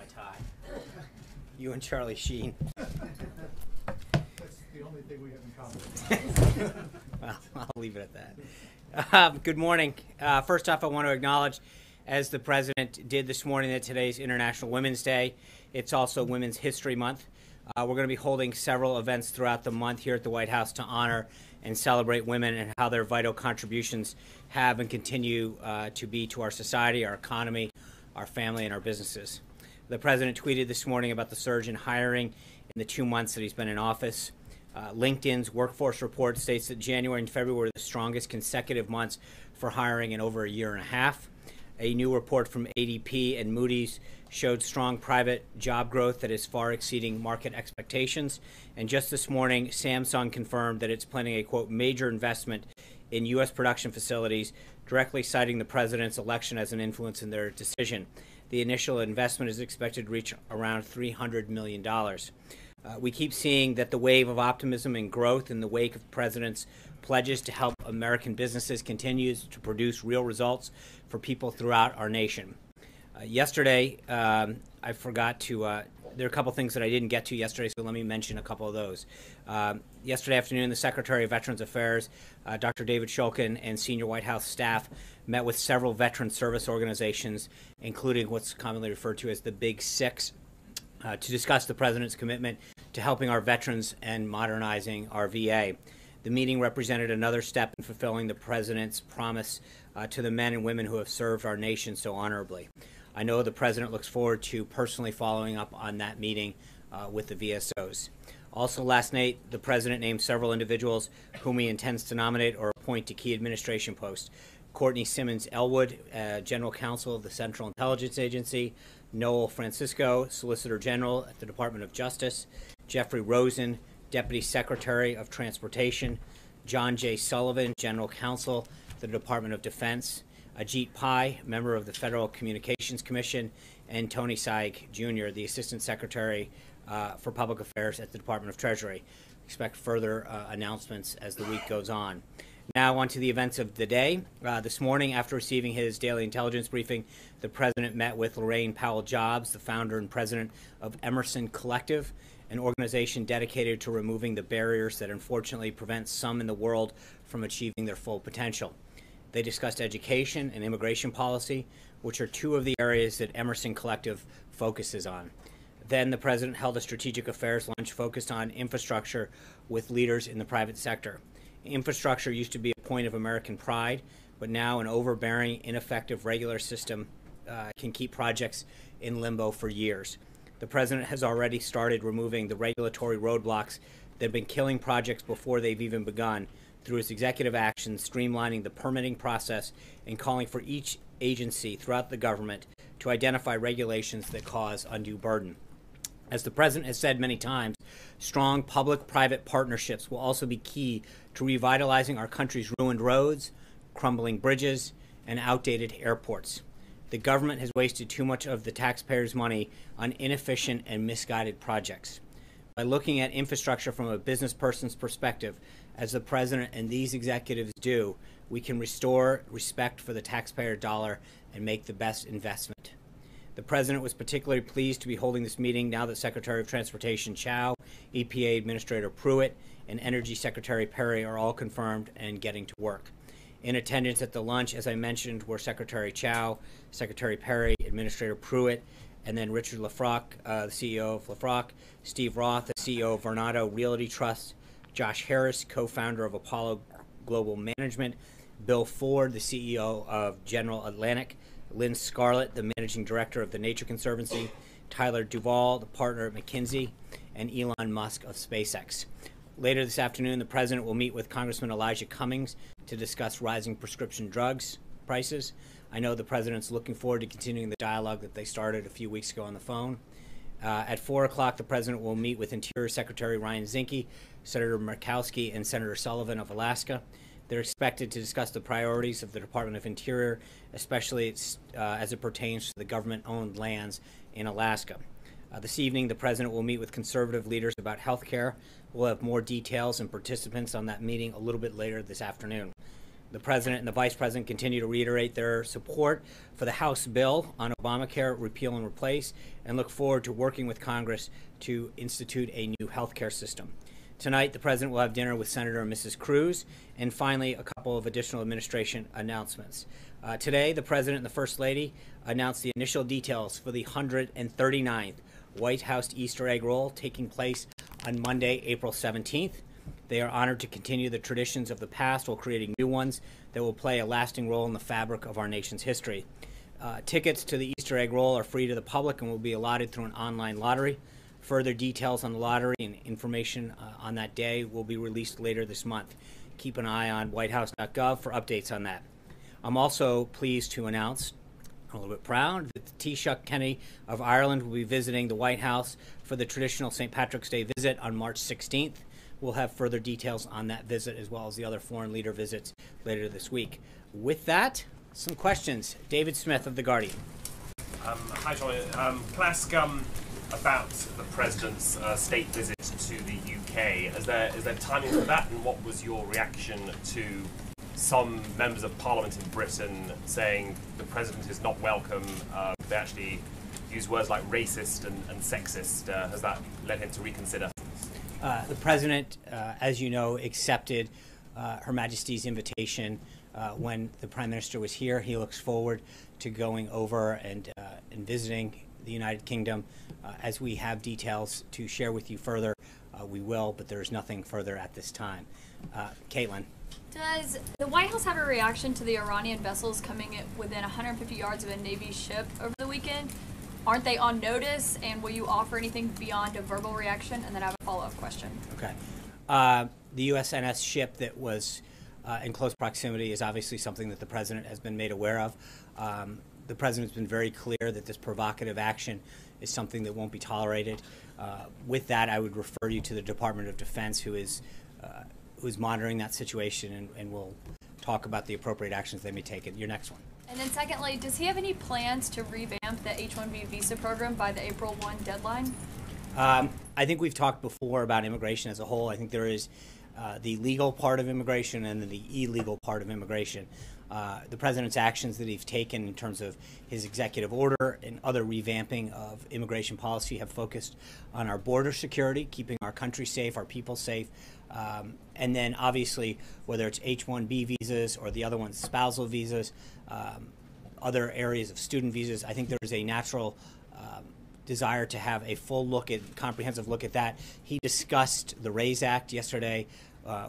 tie. You and Charlie Sheen. That's the only thing we have in common. Well, I'll leave it at that. Good morning. First off, I want to acknowledge, as the President did this morning, that today's International Women's Day. It's also Women's History Month. We're going to be holding several events throughout the month here at the White House to honor and celebrate women and how their vital contributions have and continue to be to our society, our economy, our family, and our businesses. The President tweeted this morning about the surge in hiring in the 2 months that he's been in office. LinkedIn's workforce report states that January and February were the strongest consecutive months for hiring in over a year and a half. A new report from ADP and Moody's showed strong private job growth that is far exceeding market expectations. And just this morning, Samsung confirmed that it's planning a, quote, major investment in U.S. production facilities, directly citing the president's election as an influence in their decision. The initial investment is expected to reach around $300 million. We keep seeing that the wave of optimism and growth in the wake of the president's pledges to help American businesses continues to produce real results for people throughout our nation. Yesterday, I forgot to, there are a couple things that I didn't get to yesterday, so let me mention a couple of those. Yesterday afternoon, the Secretary of Veterans Affairs, Dr. David Shulkin, and senior White House staff met with several veteran service organizations, including what's commonly referred to as the Big Six, to discuss the President's commitment to helping our veterans and modernizing our VA. The meeting represented another step in fulfilling the President's promise to the men and women who have served our nation so honorably. I know the President looks forward to personally following up on that meeting with the VSOs. Also last night, the President named several individuals whom he intends to nominate or appoint to key administration posts. Courtney Simmons Elwood, General Counsel of the Central Intelligence Agency; Noel Francisco, Solicitor General at the Department of Justice; Jeffrey Rosen, Deputy Secretary of Transportation; John J. Sullivan, General Counsel at the Department of Defense; Ajit Pai, member of the Federal Communications Commission; and Tony Saig, Jr., the Assistant Secretary for Public Affairs at the Department of Treasury. Expect further announcements as the week goes on. Now on to the events of the day. This morning, after receiving his daily intelligence briefing, the President met with Lorraine Powell-Jobs, the founder and president of Emerson Collective, an organization dedicated to removing the barriers that unfortunately prevent some in the world from achieving their full potential. They discussed education and immigration policy, which are two of the areas that Emerson Collective focuses on. Then the President held a strategic affairs lunch focused on infrastructure with leaders in the private sector. Infrastructure used to be a point of American pride, but now an overbearing, ineffective regular system can keep projects in limbo for years. The President has already started removing the regulatory roadblocks that have been killing projects before they've even begun through his executive actions, streamlining the permitting process and calling for each agency throughout the government to identify regulations that cause undue burden. As the President has said many times, strong public-private partnerships will also be key to revitalizing our country's ruined roads, crumbling bridges, and outdated airports. The government has wasted too much of the taxpayers' money on inefficient and misguided projects. By looking at infrastructure from a business person's perspective, as the President and these executives do, we can restore respect for the taxpayer dollar and make the best investment. The President was particularly pleased to be holding this meeting now that Secretary of Transportation Chao, EPA Administrator Pruitt, and Energy Secretary Perry are all confirmed and getting to work. In attendance at the lunch, as I mentioned, were Secretary Chao, Secretary Perry, Administrator Pruitt, and then Richard Lefrock, the CEO of Lefrock, Steve Roth, the CEO of Vornado Realty Trust, Josh Harris, co-founder of Apollo Global Management, Bill Ford, the CEO of General Atlantic, Lynn Scarlett, the Managing Director of the Nature Conservancy, Tyler Duvall, the partner at McKinsey, and Elon Musk of SpaceX. Later this afternoon, the President will meet with Congressman Elijah Cummings to discuss rising prescription drugs prices. I know the President's looking forward to continuing the dialogue that they started a few weeks ago on the phone. At 4 o'clock, the President will meet with Interior Secretary Ryan Zinke, Senator Murkowski, and Senator Sullivan of Alaska. They're expected to discuss the priorities of the Department of Interior, especially as it pertains to the government-owned lands in Alaska. This evening, the President will meet with conservative leaders about health care. We'll have more details and participants on that meeting a little bit later this afternoon. The President and the Vice President continue to reiterate their support for the House bill on Obamacare repeal and replace, and look forward to working with Congress to institute a new health care system. Tonight, the President will have dinner with Senator and Mrs. Cruz, and finally, a couple of additional administration announcements. Today, the President and the First Lady announced the initial details for the 139th White House Easter egg roll taking place on Monday, April 17th. They are honored to continue the traditions of the past while creating new ones that will play a lasting role in the fabric of our nation's history. Tickets to the Easter egg roll are free to the public and will be allotted through an online lottery. Further details on the lottery and information on that day will be released later this month. Keep an eye on whitehouse.gov for updates on that. I'm also pleased to announce, a little bit proud, that the Taoiseach Kenny of Ireland will be visiting the White House for the traditional St. Patrick's Day visit on March 16th. We'll have further details on that visit as well as the other foreign leader visits later this week. With that, some questions. David Smith of The Guardian. Hi, John. Can I ask about the President's state visit to the UK? Is there timing for that, and what was your reaction to some members of Parliament in Britain saying the President is not welcome? They actually use words like racist and sexist. Has that led him to reconsider? The President, as you know, accepted Her Majesty's invitation when the Prime Minister was here. He looks forward to going over and visiting the United Kingdom. As we have details to share with you further, we will, but there's nothing further at this time. Caitlin. Does the White House have a reaction to the Iranian vessels coming within 150 yards of a Navy ship over the weekend? Aren't they on notice, and will you offer anything beyond a verbal reaction? And then I have a follow-up question. Okay. The USNS ship that was in close proximity is obviously something that the President has been made aware of. The President's been very clear that this provocative action is something that won't be tolerated. With that, I would refer you to the Department of Defense, who is monitoring that situation and will talk about the appropriate actions they may take. Your next one. And then secondly, does he have any plans to revamp the H-1B visa program by the April 1 deadline? I think we've talked before about immigration as a whole. I think there is the legal part of immigration and then the illegal part of immigration. The President's actions that he's taken in terms of his executive order and other revamping of immigration policy have focused on our border security, keeping our country safe, our people safe, and then obviously whether it's H-1B visas or the other ones, spousal visas, other areas of student visas, I think there's a natural desire to have a full look at, comprehensive look at that. He discussed the RAISE Act yesterday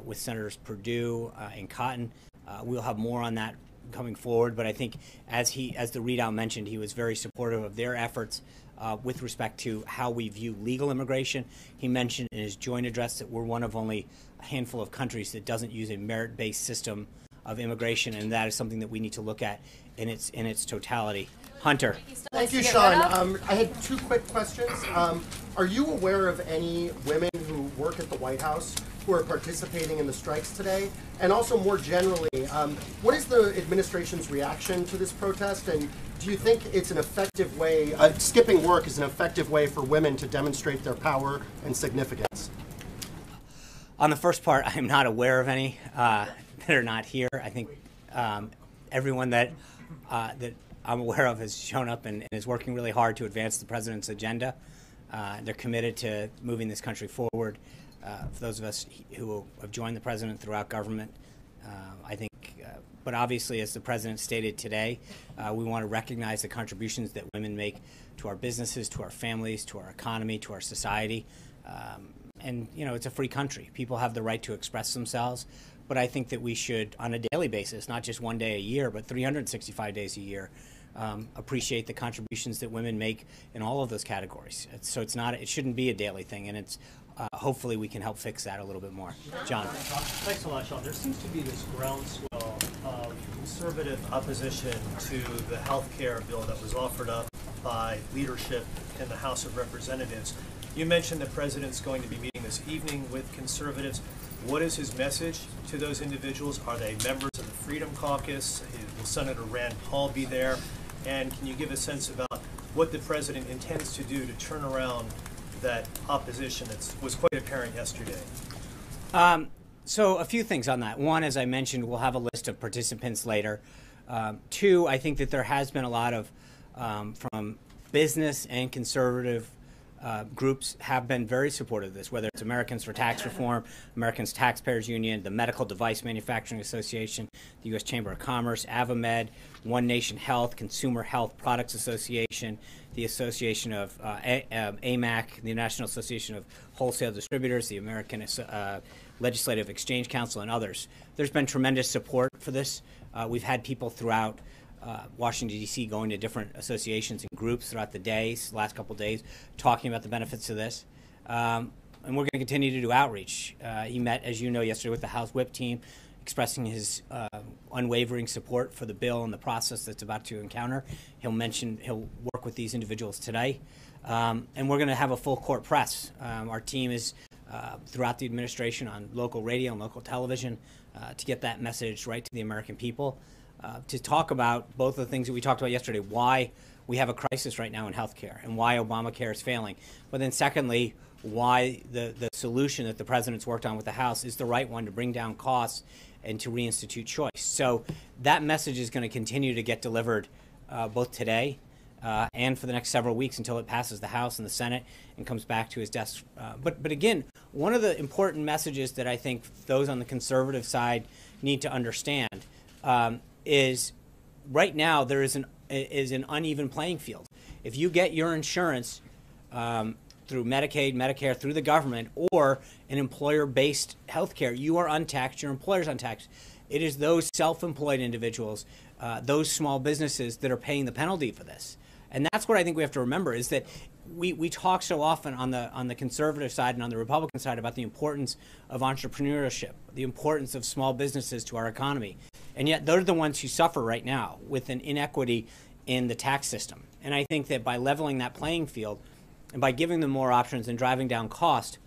with Senators Perdue and Cotton. We'll have more on that coming forward, but I think as the readout mentioned, he was very supportive of their efforts with respect to how we view legal immigration. He mentioned in his joint address that we're one of only a handful of countries that doesn't use a merit-based system of immigration, and that is something that we need to look at in its totality. Hunter. Thank you, Sean. I had two quick questions. Are you aware of any women who work at the White House who are participating in the strikes today? And also more generally, what is the administration's reaction to this protest? And do you think it's an effective way, skipping work is an effective way for women to demonstrate their power and significance? On the first part, I am not aware of any that are not here. I think everyone that I'm aware of has shown up and is working really hard to advance the President's agenda. They're committed to moving this country forward. For those of us who have joined the President throughout government, I think, but obviously, as the President stated today, we want to recognize the contributions that women make to our businesses, to our families, to our economy, to our society. And, you know, it's a free country. People have the right to express themselves. But I think that we should, on a daily basis, not just one day a year, but 365 days a year, appreciate the contributions that women make in all of those categories. So it shouldn't be a daily thing, and it's hopefully we can help fix that a little bit more. John. Thanks a lot, Sean. There seems to be this groundswell of conservative opposition to the health care bill that was offered up by leadership in the House of Representatives. You mentioned the President's going to be meeting this evening with conservatives. What is his message to those individuals? Are they members of the Freedom Caucus? Will Senator Rand Paul be there? And can you give a sense about what the President intends to do to turn around that opposition that was quite apparent yesterday? So a few things on that. One, as I mentioned, we'll have a list of participants later. Two, I think that there has been a lot of, from business and conservative groups have been very supportive of this, whether it's Americans for Tax Reform, Americans Taxpayers Union, the Medical Device Manufacturing Association, the U.S. Chamber of Commerce, AvaMed, One Nation Health, Consumer Health Products Association, the Association of AMAC, the National Association of Wholesale Distributors, the American Legislative Exchange Council, and others. There's been tremendous support for this. We've had people throughout Washington, D.C. going to different associations and groups throughout the days, last couple of days, talking about the benefits of this. And we're going to continue to do outreach. He met, as you know, yesterday with the House Whip team, expressing his unwavering support for the bill and the process that's about to encounter. He'll work with these individuals today. And we're going to have a full court press. Our team is throughout the administration on local radio and local television to get that message right to the American people. To talk about both of the things that we talked about yesterday, why we have a crisis right now in healthcare and why Obamacare is failing. But then secondly, why the solution that the president's worked on with the House is the right one to bring down costs and to reinstitute choice. So that message is going to continue to get delivered both today and for the next several weeks until it passes the House and the Senate and comes back to his desk. But again, one of the important messages that I think those on the conservative side need to understand is right now there is an uneven playing field. If you get your insurance through Medicaid, Medicare, through the government, or an employer-based health care, you are untaxed, your employer's untaxed. It is those self-employed individuals, those small businesses that are paying the penalty for this. And that's what I think we have to remember is that we talk so often on the conservative side and on the Republican side about the importance of entrepreneurship, the importance of small businesses to our economy. And yet they're the ones who suffer right now with an inequity in the tax system. And I think that by leveling that playing field and by giving them more options and driving down cost,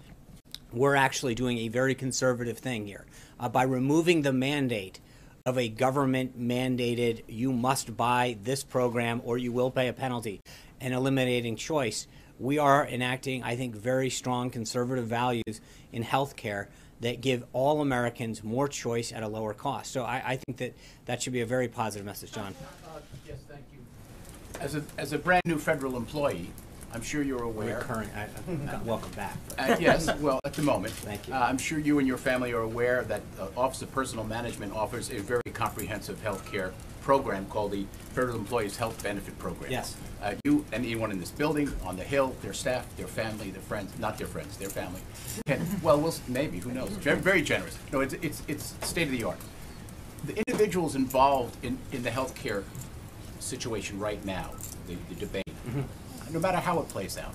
we're actually doing a very conservative thing here. By removing the mandate of a government-mandated, you must buy this program or you will pay a penalty, and eliminating choice, we are enacting, I think, very strong conservative values in health care that give all Americans more choice at a lower cost. So I think that should be a very positive message, John. Yes, thank you. As a brand new federal employee, I'm sure you're aware. Welcome back. Yes, well, at the moment. Thank you. I'm sure you and your family are aware that Office of Personnel Management offers a very comprehensive health care program called the Federal Employees Health Benefit Program. Yes. You and anyone in this building, on the Hill, their staff, their family, their friends, not their friends, their family, can, well, maybe, who knows, very generous. No, it's state of the art. The individuals involved in the health care situation right now, the debate, no matter how it plays out,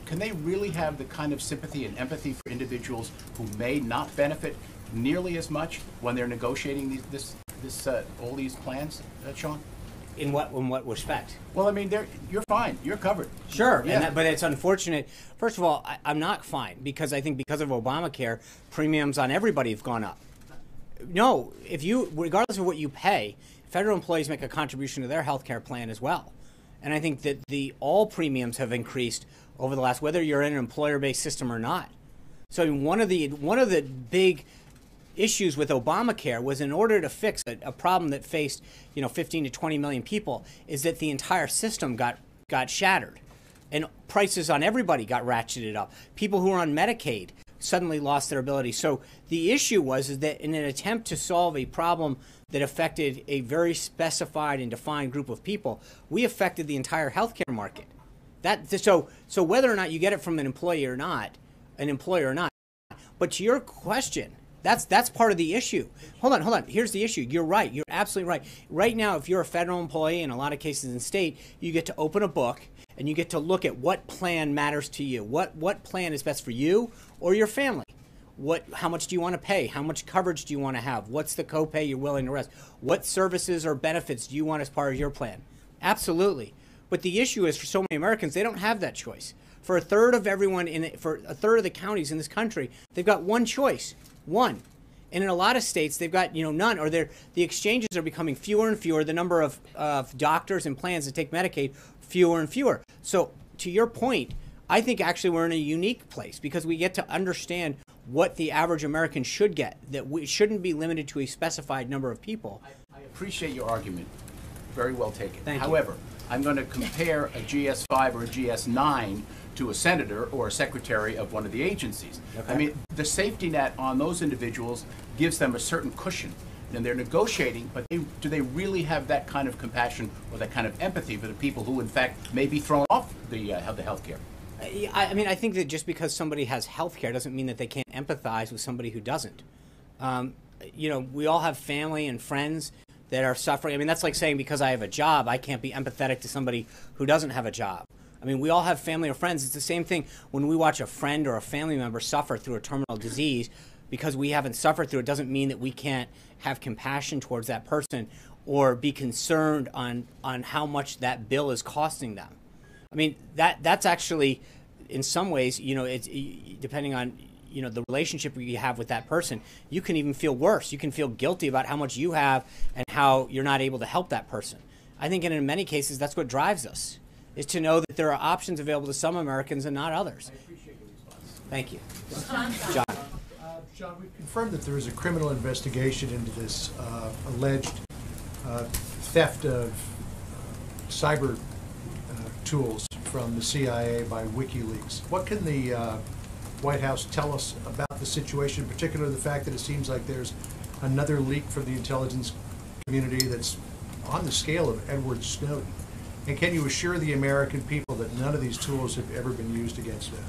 can they really have the kind of sympathy and empathy for individuals who may not benefit nearly as much when they're negotiating all these plans, Sean? In what respect? Well, I mean, you're fine. You're covered. Sure, Yeah. But it's unfortunate. First of all, I'm not fine because I think because of Obamacare, premiums on everybody have gone up. No, regardless of what you pay, federal employees make a contribution to their health care plan as well. And I think that all premiums have increased over the last, whether you're in an employer-based system or not. So one of the big issues with Obamacare was in order to fix a problem that faced 15 to 20 million people is that the entire system got shattered and prices on everybody got ratcheted up. People who were on Medicaid suddenly lost their ability. So the issue was that in an attempt to solve a problem that affected a very specified and defined group of people, we affected the entire healthcare market. So whether or not you get it from an employer or not, but to your question, that's part of the issue. Hold on. Here's the issue. You're right. You're absolutely right. Right now, if you're a federal employee, in a lot of cases in state, you get to open a book and you get to look at what plan matters to you. What plan is best for you or your family? How much do you want to pay? How much coverage do you want to have? What's the copay you're willing to risk? What services or benefits do you want as part of your plan? Absolutely. But the issue is for so many Americans, they don't have that choice. For a third of the counties in this country, they've got one choice. One. And in a lot of states, they've got none, or the exchanges are becoming fewer and fewer. The number of doctors and plans that take Medicaid, fewer and fewer. So to your point, I think actually we're in a unique place because we get to understand what the average American should get, that we shouldn't be limited to a specified number of people. I appreciate your argument. Very well taken. Thank you. However, I'm going to compare a GS5 or a GS9 to a senator or a secretary of one of the agencies. Okay. I mean, the safety net on those individuals gives them a certain cushion. And they're negotiating, but do they really have that kind of compassion or that kind of empathy for the people who, in fact, may be thrown off the health care? I mean, I think that just because somebody has health care doesn't mean that they can't empathize with somebody who doesn't. You know, we all have family and friends that are suffering. I mean, that's like saying because I have a job, I can't be empathetic to somebody who doesn't have a job. I mean, we all have family or friends. It's the same thing when we watch a friend or a family member suffer through a terminal disease. Because we haven't suffered through it doesn't mean that we can't have compassion towards that person or be concerned on how much that bill is costing them. I mean, that's actually, in some ways, you know, it's depending on, you know, the relationship you have with that person, you can even feel worse. You can feel guilty about how much you have and how you're not able to help that person. I think in many cases that's what drives us, is to know that there are options available to some Americans and not others. I appreciate your response. Thank you. John, we've confirmed that there is a criminal investigation into this alleged theft of cyber tools from the CIA by WikiLeaks. What can the White House tell us about the situation, particularly the fact that it seems like there's another leak from the intelligence community that's on the scale of Edward Snowden? And can you assure the American people that none of these tools have ever been used against them?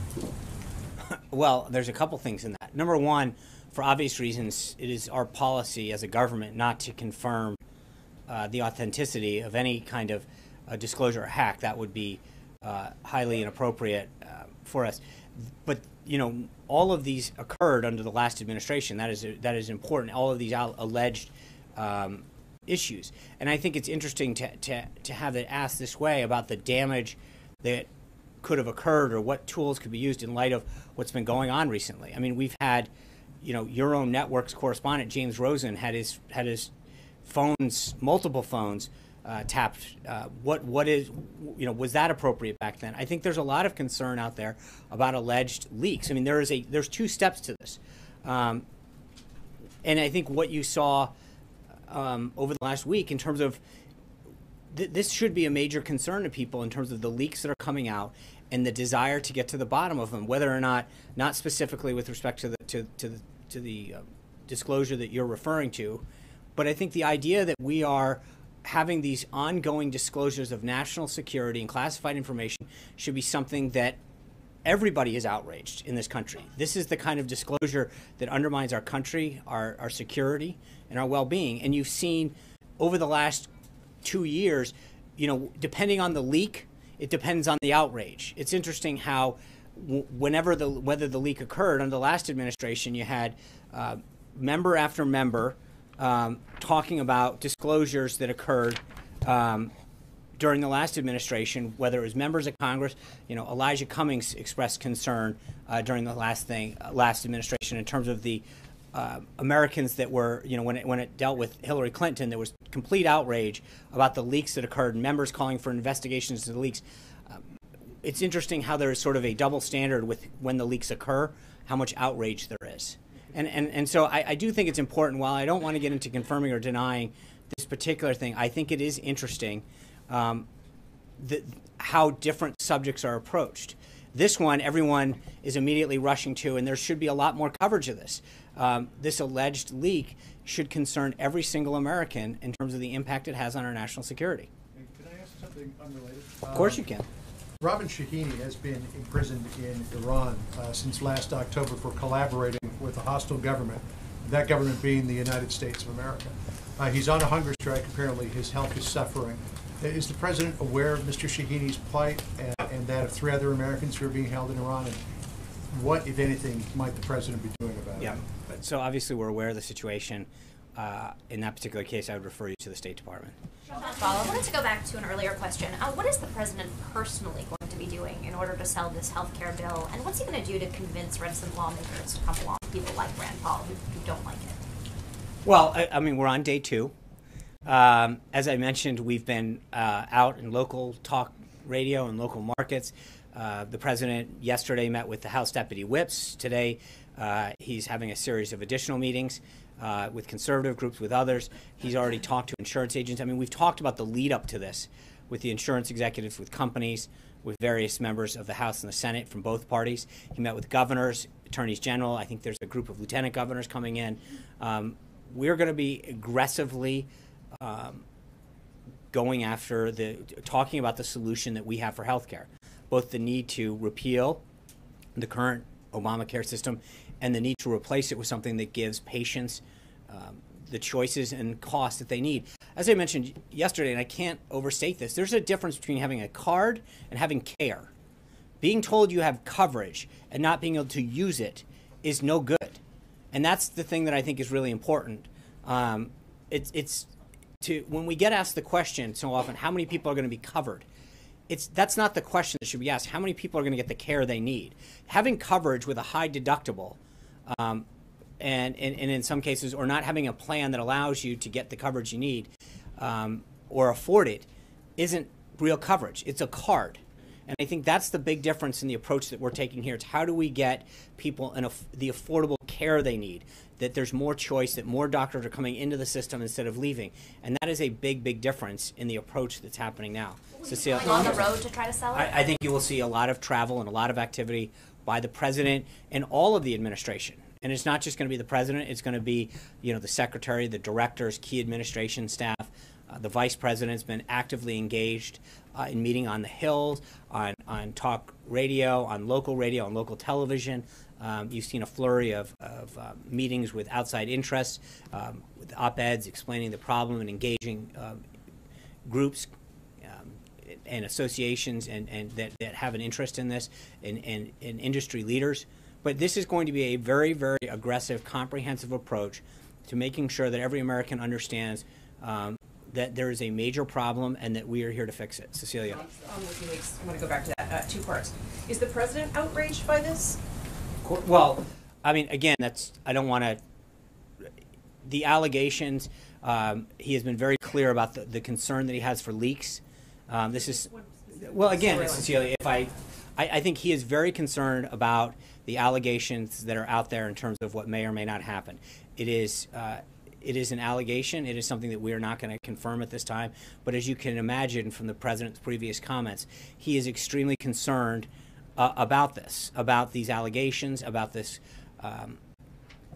Well, there's a couple things in that. Number one, for obvious reasons, it is our policy as a government not to confirm the authenticity of any kind of disclosure or hack. That would be highly inappropriate for us. But, you know, all of these occurred under the last administration. That is important. All of these alleged issues. And I think it's interesting to have it asked this way about the damage that could have occurred or what tools could be used in light of what's been going on recently. I mean, we've had, you know, your own network's correspondent, James Rosen, had his phones, multiple phones, tapped. What is, you know, was that appropriate back then? I think there's a lot of concern out there about alleged leaks. I mean, there's two steps to this. And I think what you saw over the last week in terms of this should be a major concern to people in terms of the leaks that are coming out and the desire to get to the bottom of them, whether or not specifically with respect to the disclosure that you're referring to, but I think the idea that we are having these ongoing disclosures of national security and classified information should be something that everybody is outraged in this country. This is the kind of disclosure that undermines our country, our security, and our well-being. And you've seen over the last 2 years, you know, depending on the leak, it depends on the outrage. It's interesting how whether the leak occurred under the last administration, you had member after member talking about disclosures that occurred during the last administration, whether it was members of Congress. You know, Elijah Cummings expressed concern during the last administration in terms of the Americans that were, you know, when it dealt with Hillary Clinton, there was complete outrage about the leaks that occurred, members calling for investigations into the leaks. It's interesting how there is sort of a double standard with when the leaks occur, how much outrage there is. And so I do think it's important, while I don't want to get into confirming or denying this particular thing, I think it is interesting how different subjects are approached. This one, everyone is immediately rushing to, and there should be a lot more coverage of this. This alleged leak should concern every single American in terms of the impact it has on our national security. And can I ask something unrelated? Of course you can. Robin Shahini has been imprisoned in Iran since last October for collaborating with a hostile government, that government being the United States of America. He's on a hunger strike. Apparently his health is suffering. Is the President aware of Mr. Shahini's plight and that of 3 other Americans who are being held in Iran? And what, if anything, might the President be doing about it? Yeah. So obviously we're aware of the situation. In that particular case, I would refer you to the State Department. I wanted to go back to an earlier question. What is the President personally going to be doing in order to sell this health care bill? And what's he going to do to convince reticent lawmakers to come along, people like Rand Paul who don't like it? Well, I mean, we're on day 2. As I mentioned, we've been out in local talk radio and local markets. The President yesterday met with the House Deputy Whips. Today He's having a series of additional meetings with conservative groups, with others. He's already talked to insurance agents. I mean, we've talked about the lead up to this with the insurance executives, with companies, with various members of the House and the Senate from both parties. He met with governors, attorneys general. I think there's a group of lieutenant governors coming in. We're going to be aggressively going after talking about the solution that we have for healthcare, both the need to repeal the current Obamacare system and the need to replace it with something that gives patients the choices and costs that they need. As I mentioned yesterday, and I can't overstate this, there's a difference between having a card and having care. Being told you have coverage and not being able to use it is no good. And that's the thing that I think is really important. When we get asked the question so often, how many people are going to be covered? That's not the question that should be asked. How many people are going to get the care they need? Having coverage with a high deductible, and in some cases, or not having a plan that allows you to get the coverage you need or afford it, isn't real coverage. It's a card. And I think that's the big difference in the approach that we're taking here. It's how do we get people the affordable care they need, that there's more choice, that more doctors are coming into the system instead of leaving. And that is a big, big difference in the approach that's happening now. Cecilia? On the road to try to sell it? I think you will see a lot of travel and a lot of activity by the president and all of the administration. And it's not just going to be the president. It's going to be, the secretary, the directors, key administration staff. The vice president's been actively engaged in meeting on the Hill, on talk radio, on local television. You've seen a flurry of meetings with outside interests, with op-eds explaining the problem and engaging groups and associations and that have an interest in this, and industry leaders. But this is going to be a very, very aggressive, comprehensive approach to making sure that every American understands that there is a major problem and that we are here to fix it. Cecilia. On WikiLeaks, I'm going to go back to that. Two parts. Is the president outraged by this? Well, I mean, again, I don't want to. The allegations. He has been very clear about the concern that he has for leaks. This is, well, again, Cecilia, if I think he is very concerned about the allegations that are out there in terms of what may or may not happen. It is an allegation. It is something that we are not going to confirm at this time. But as you can imagine from the president's previous comments, he is extremely concerned about this, about these allegations, about this,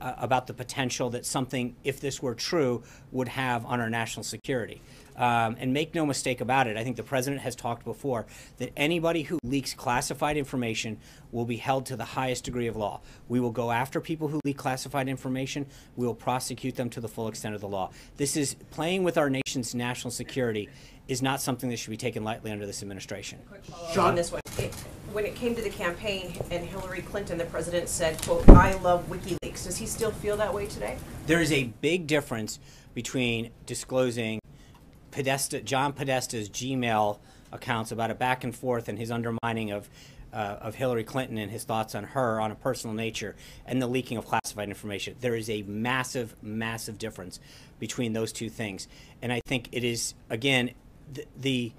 about the potential that something, if this were true, would have on our national security. And make no mistake about it, I think the president has talked before that anybody who leaks classified information will be held to the highest degree of law. We will go after people who leak classified information. We will prosecute them to the full extent of the law. This is playing with our nation's national security is not something that should be taken lightly under this administration. Sean, this one. When it came to the campaign and Hillary Clinton, the president said, quote, "I love WikiLeaks." Does he still feel that way today? There is a big difference between disclosing John Podesta's Gmail accounts about a back and forth and his undermining of Hillary Clinton and his thoughts on her on a personal nature, and the leaking of classified information. There is a massive, massive difference between those two things. And I think it is, again, the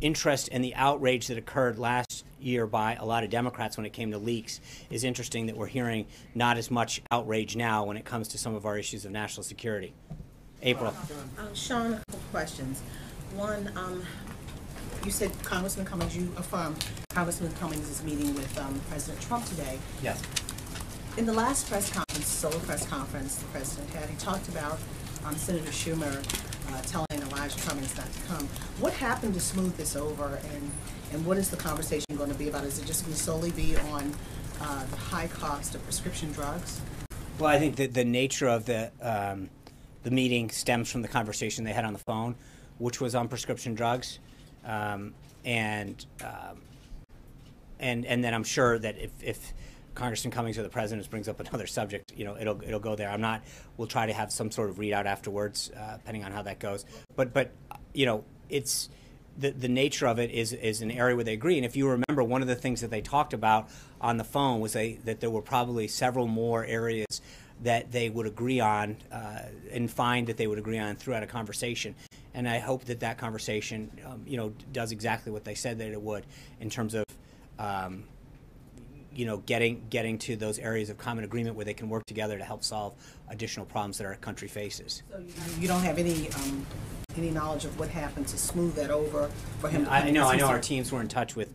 interest and the outrage that occurred last year by a lot of Democrats when it came to leaks is interesting that we're hearing not as much outrage now when it comes to some of our issues of national security. April. Sean, a couple questions. One, you said Congressman Cummings, you affirmed Congressman Cummings is meeting with President Trump today. Yes. In the last press conference, solo press conference the president had, he talked about Senator Schumer telling Elijah Cummings not to come. What happened to smooth this over, and what is the conversation going to be about? Is it just going to solely be on the high cost of prescription drugs? Well, I think that the nature of the meeting stems from the conversation they had on the phone, which was on prescription drugs, and then I'm sure that if Congressman Cummings or the president brings up another subject, it'll go there. We'll try to have some sort of readout afterwards, depending on how that goes. But it's the nature of it is an area where they agree. And if you remember, one of the things that they talked about on the phone was that there were probably several more areas that they would agree on and find that they would agree on throughout a conversation. And I hope that conversation, does exactly what they said that it would in terms of getting to those areas of common agreement where they can work together to help solve additional problems that our country faces. So you don't have any knowledge of what happened to smooth that over for him? I know our teams were in touch with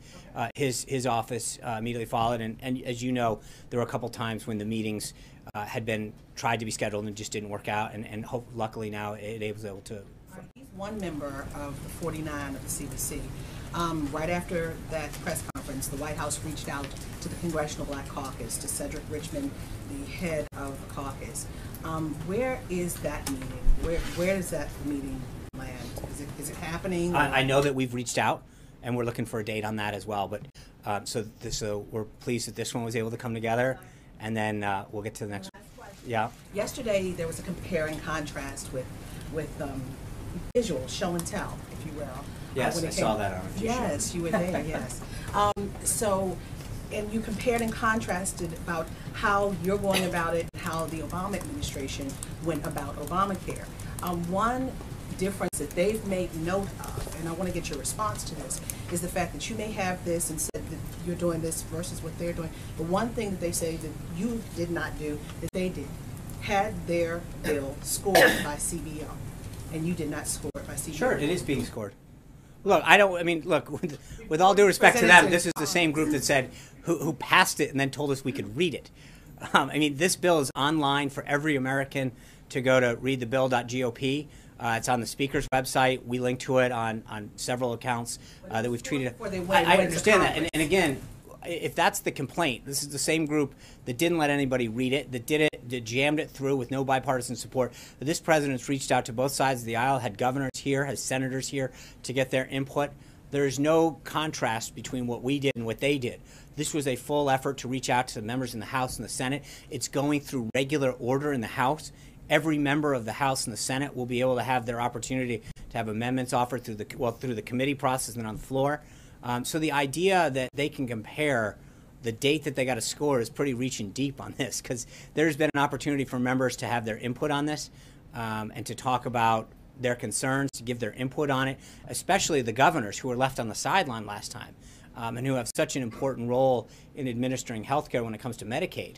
his office immediately followed, and as you know, there were a couple times when the meetings had been tried to be scheduled and just didn't work out, and luckily now it was able to. He's one member of the 49 of the CBC. Right after that press conference, the White House reached out to the Congressional Black Caucus, to Cedric Richmond, the head of the caucus. Where is that meeting? Where does that meeting land? Is it happening? I know that we've reached out, and we're looking for a date on that as well. But so we're pleased that this one was able to come together, and then we'll get to the next one. Yeah. Yesterday there was a compare and contrast with visual show and tell, if you will. Yes, I saw that on a few Yes, shows. you were there. Yes. And you compared and contrasted about how you're going about it, and how the Obama administration went about Obamacare. One difference that they've made note of, and I want to get your response to this, is the fact that you may have this and said that you're doing this versus what they're doing. But one thing that they say that you did not do, that they did, had their bill scored by CBO, and you did not score it by CBO. Sure, it is being scored. Look, with all due respect to them, this is the same group that said, who passed it and then told us we could read it. This bill is online for every American to go to readthebill.gop. It's on the Speaker's website. We link to it on several accounts that we've tweeted. I understand that. And again, if that's the complaint, this is the same group that didn't let anybody read it, that did it, that jammed it through with no bipartisan support. But this president's reached out to both sides of the aisle, had governors here, has senators here to get their input. There is no contrast between what we did and what they did. This was a full effort to reach out to the members in the House and the Senate. It's going through regular order in the House. Every member of the House and the Senate will be able to have their opportunity to have amendments offered through the committee process and on the floor. So the idea that they can compare the date that they got to score is pretty reaching deep on this, because there's been an opportunity for members to have their input on this and to talk about their concerns, to give their input on it, especially the governors who were left on the sideline last time and who have such an important role in administering health care when it comes to Medicaid.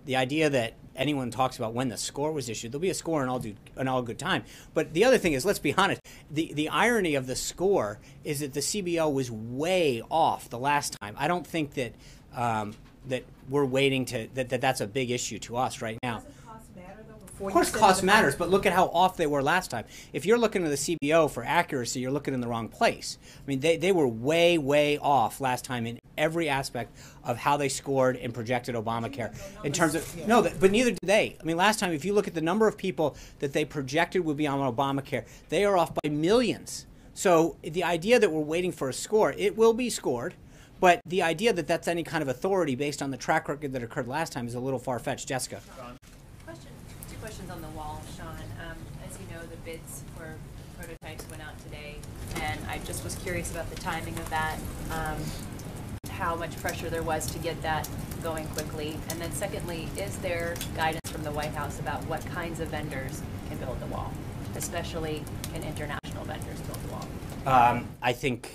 The idea that anyone talks about when the score was issued, there'll be a score in all good time. But the other thing is, let's be honest, the irony of the score is that the CBO was way off the last time. I don't think that that we're waiting to, that's a big issue to us right now. Of course cost matters, but look at how off they were last time. If you're looking at the CBO for accuracy, you're looking in the wrong place. They were way, way off last time in every aspect of how they scored and projected Obamacare. In terms of, but neither did they. Last time, if you look at the number of people that they projected would be on Obamacare, they are off by millions. So the idea that we're waiting for a score, it will be scored. But the idea that that's any kind of authority based on the track record that occurred last time is a little far-fetched. Jessica. Two questions on the wall, Sean. As you know, the bids for prototypes went out today, and I just was curious about the timing of that, how much pressure there was to get that going quickly. And then secondly, is there guidance from the White House about what kinds of vendors can build the wall, especially can international vendors build the wall? I think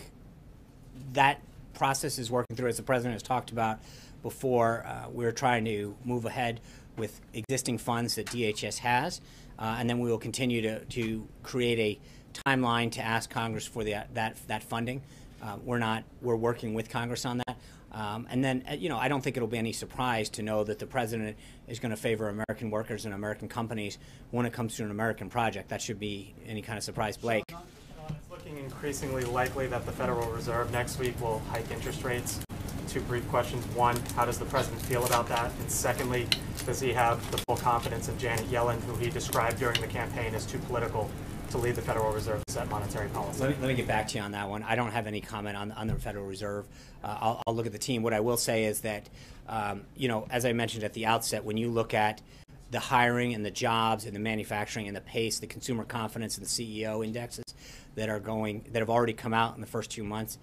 that process is working through, as the president has talked about before. We're trying to move ahead with existing funds that DHS has, and then we will continue to create a timeline to ask Congress for that funding. We're working with Congress on that. And then, I don't think it'll be any surprise to know that the president is going to favor American workers and American companies when it comes to an American project. That should be any kind of surprise, Blake. It's looking increasingly likely that the Federal Reserve next week will hike interest rates. Two brief questions. One, how does the president feel about that? And secondly, does he have the full confidence in Janet Yellen, who he described during the campaign as too political to lead the Federal Reserve to set monetary policy? Let me get back to you on that one. I don't have any comment on the Federal Reserve. I'll look at the team. What I will say is that, as I mentioned at the outset, when you look at the hiring and the jobs and the manufacturing and the pace, the consumer confidence and the CEO indexes that have already come out in the first 2 months,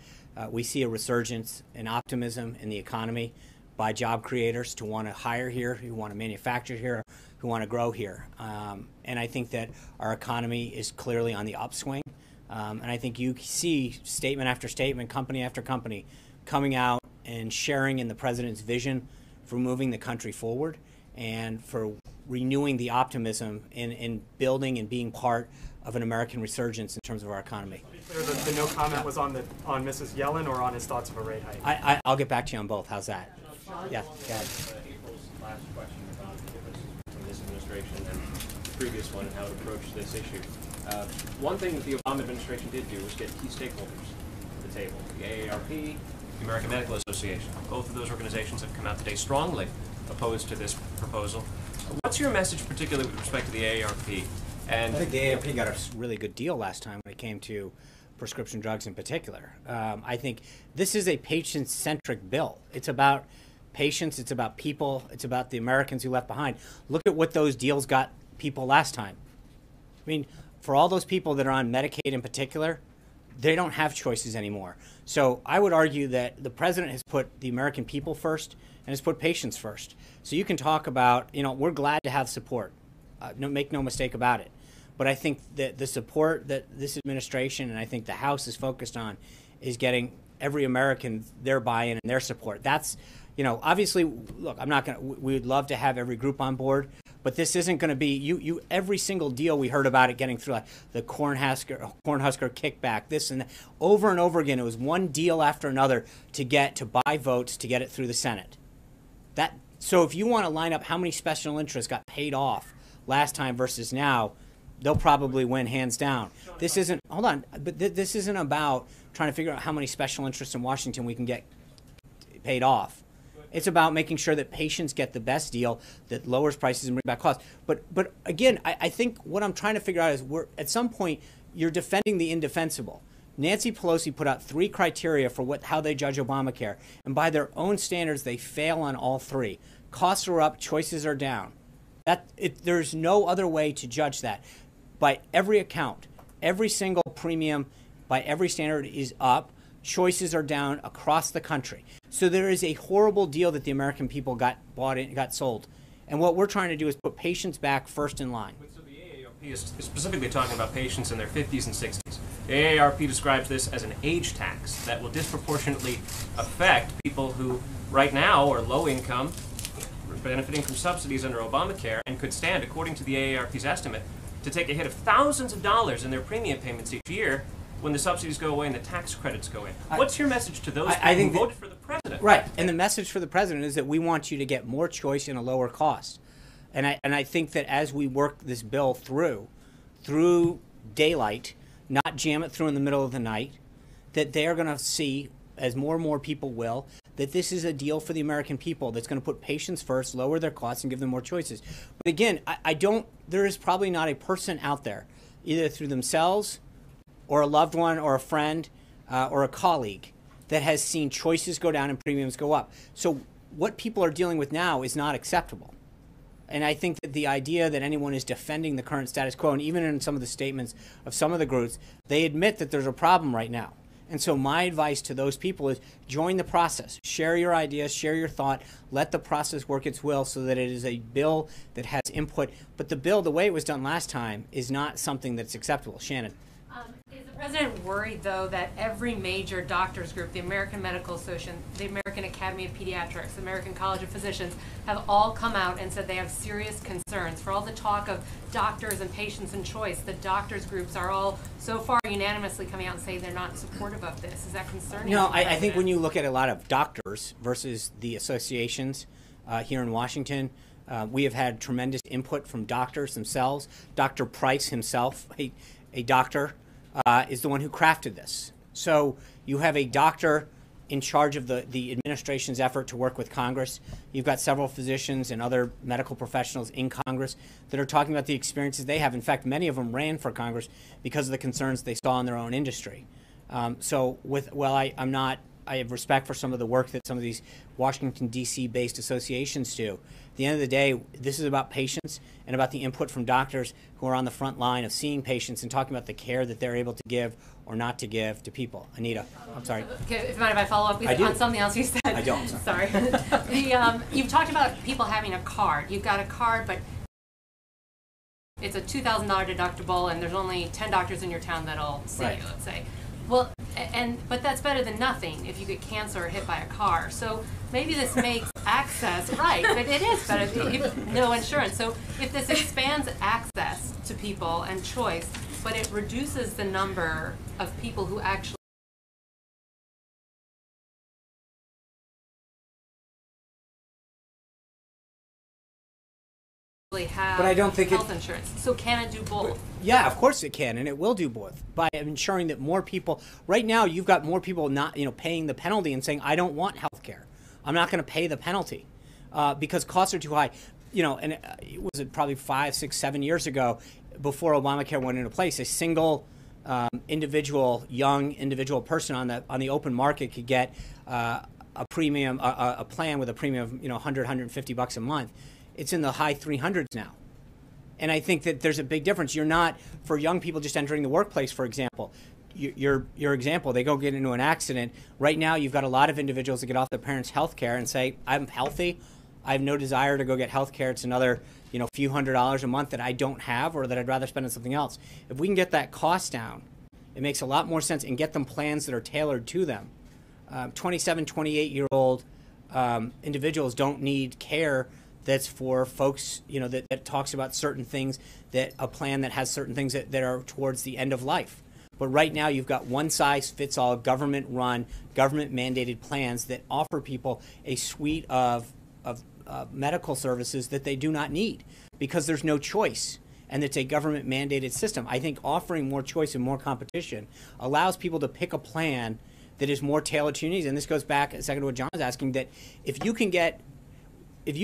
we see a resurgence in optimism in the economy by job creators to want to hire here, who want to manufacture here, who want to grow here. And I think that our economy is clearly on the upswing. And I think you see statement after statement, company after company, coming out and sharing in the president's vision for moving the country forward and for renewing the optimism in building and being part of an American resurgence in terms of our economy. To be clear, the no comment was on Mrs. Yellen or on his thoughts of a rate hike? I'll get back to you on both. How's that? Yeah, go ahead. April's last question about the difference between this administration and the previous one and how to approach this issue. One thing that the Obama administration did do was get key stakeholders to the table. The AARP, the American Medical Association. Both of those organizations have come out today strongly opposed to this proposal. What's your message, particularly with respect to the AARP? And I think the AARP got a really good deal last time when it came to prescription drugs in particular. I think this is a patient-centric bill. It's about patients, it's about people, it's about the Americans who left behind. Look at what those deals got people last time. I mean, for all those people that are on Medicaid in particular, they don't have choices anymore. So I would argue that the president has put the American people first and has put patients first. So you can talk about, we're glad to have support. Make no mistake about it. But I think that the support that this administration and I think the House is focused on is getting every American their buy-in and their support. That's, obviously, look, we would love to have every group on board, but this isn't going to be, every single deal we heard about it getting through, like the Cornhusker kickback, this and that, over and over again. It was one deal after another to buy votes to get it through the Senate. So if you want to line up how many special interests got paid off last time versus now, they'll probably win hands down. This isn't, hold on, but this isn't about trying to figure out how many special interests in Washington we can get paid off. It's about making sure that patients get the best deal that lowers prices and brings back costs. But again, I think what I'm trying to figure out is at some point you're defending the indefensible. Nancy Pelosi put out 3 criteria for how they judge Obamacare, and by their own standards, they fail on all 3. Costs are up, choices are down. There's no other way to judge that. By every account, every single premium, by every standard, is up. Choices are down across the country. So there is a horrible deal that the American people got sold. And what we're trying to do is put patients back first in line. So the AARP is specifically talking about patients in their 50s and 60s. The AARP describes this as an age tax that will disproportionately affect people who right now are low income, benefiting from subsidies under Obamacare, and could stand, according to the AARP's estimate, to take a hit of thousands of dollars in their premium payments each year when the subsidies go away and the tax credits go in. What's your message to those people who voted for the president? Right, and the message for the president is that we want you to get more choice and a lower cost. And I think that as we work this bill through daylight, not jam it through in the middle of the night, that they're going to see, as more and more people will, that this is a deal for the American people that's going to put patients first, lower their costs, and give them more choices. But again, there is probably not a person out there, either through themselves or a loved one or a friend or a colleague, that has seen choices go down and premiums go up. So what people are dealing with now is not acceptable. And I think that the idea that anyone is defending the current status quo, and even in some of the statements of some of the groups, they admit that there's a problem right now. And so my advice to those people is join the process. Share your ideas, share your thought, let the process work its will so that it is a bill that has input. But the bill, the way it was done last time, is not something that's acceptable. Shannon. Is the president worried, though, that every major doctors group, the American Medical Association, the American Academy of Pediatrics, the American College of Physicians, have all come out and said they have serious concerns? For all the talk of doctors and patients and choice, the doctors groups are all so far unanimously coming out and saying they're not supportive of this. Is that concerning? No, I think when you look at a lot of doctors versus the associations here in Washington, we have had tremendous input from doctors themselves. Dr. Price himself, a doctor, is the one who crafted this. So you have a doctor in charge of the administration's effort to work with Congress. You've got several physicians and other medical professionals in Congress that are talking about the experiences they have. In fact, many of them ran for Congress because of the concerns they saw in their own industry. I have respect for some of the work that some of these Washington, D.C. based associations do. At the end of the day, this is about patients and about the input from doctors who are on the front line of seeing patients and talking about the care that they're able to give or not to give to people. Anita, I'm sorry. Okay, if you mind if I follow up on something else you said? I don't. Sorry. You've talked about people having a card. You've got a card, but it's a $2,000 deductible, and there's only 10 doctors in your town that'll see you, let's say. Well, but that's better than nothing if you get cancer or hit by a car. So maybe this makes access right, but it is better if no insurance. So if this expands access to people and choice, but it reduces the number of people who actually have But I don't think health insurance. So can it do both? Yeah, of course it can, and it will do both by ensuring that more people. Right now, you've got more people not, paying the penalty and saying, "I don't want health care. I'm not going to pay the penalty because costs are too high." And it was probably 5, 6, 7 years ago, before Obamacare went into place, a single young individual person on the open market could get a premium, a plan with a premium of $100, $150 a month. It's in the high 300s now. And I think that there's a big difference. You're not, for young people just entering the workplace, for example, your example, they go get into an accident. Right now, you've got a lot of individuals that get off their parents' health care and say, I'm healthy. I have no desire to go get health care. It's another few $100s a month that I don't have or that I'd rather spend on something else. If we can get that cost down, it makes a lot more sense and get them plans that are tailored to them. 27, 28-year-old individuals don't need care that's for folks, that talks about certain things, that a plan that has certain things that are towards the end of life. But right now you've got one-size-fits-all government-run, government-mandated plans that offer people a suite of medical services that they do not need because there's no choice. And it's a government-mandated system. I think offering more choice and more competition allows people to pick a plan that is more tailored to your needs. And this goes back a second to what John was asking, that if you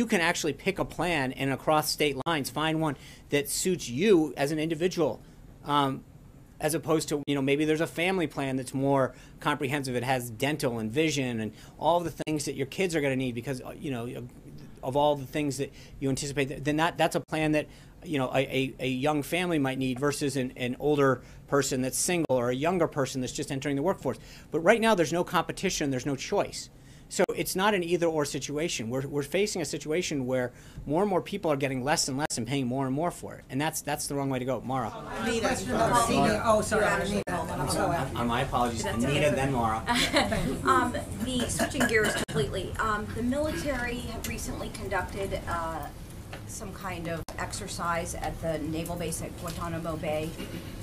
can actually pick a plan and across state lines find one that suits you as an individual, as opposed to, maybe there's a family plan that's more comprehensive. It has dental and vision and all the things that your kids are going to need because, of all the things that you anticipate, then that's a plan that, a young family might need versus an older person that's single or a younger person that's just entering the workforce. But right now there's no competition, there's no choice. So it's not an either-or situation. We're facing a situation where more and more people are getting less and less and paying more and more for it, and that's the wrong way to go. Mara. Oh, sorry, My apologies. Anita, then Mara. Switching gears completely, the military have recently conducted some kind of exercise at the naval base at Guantanamo Bay,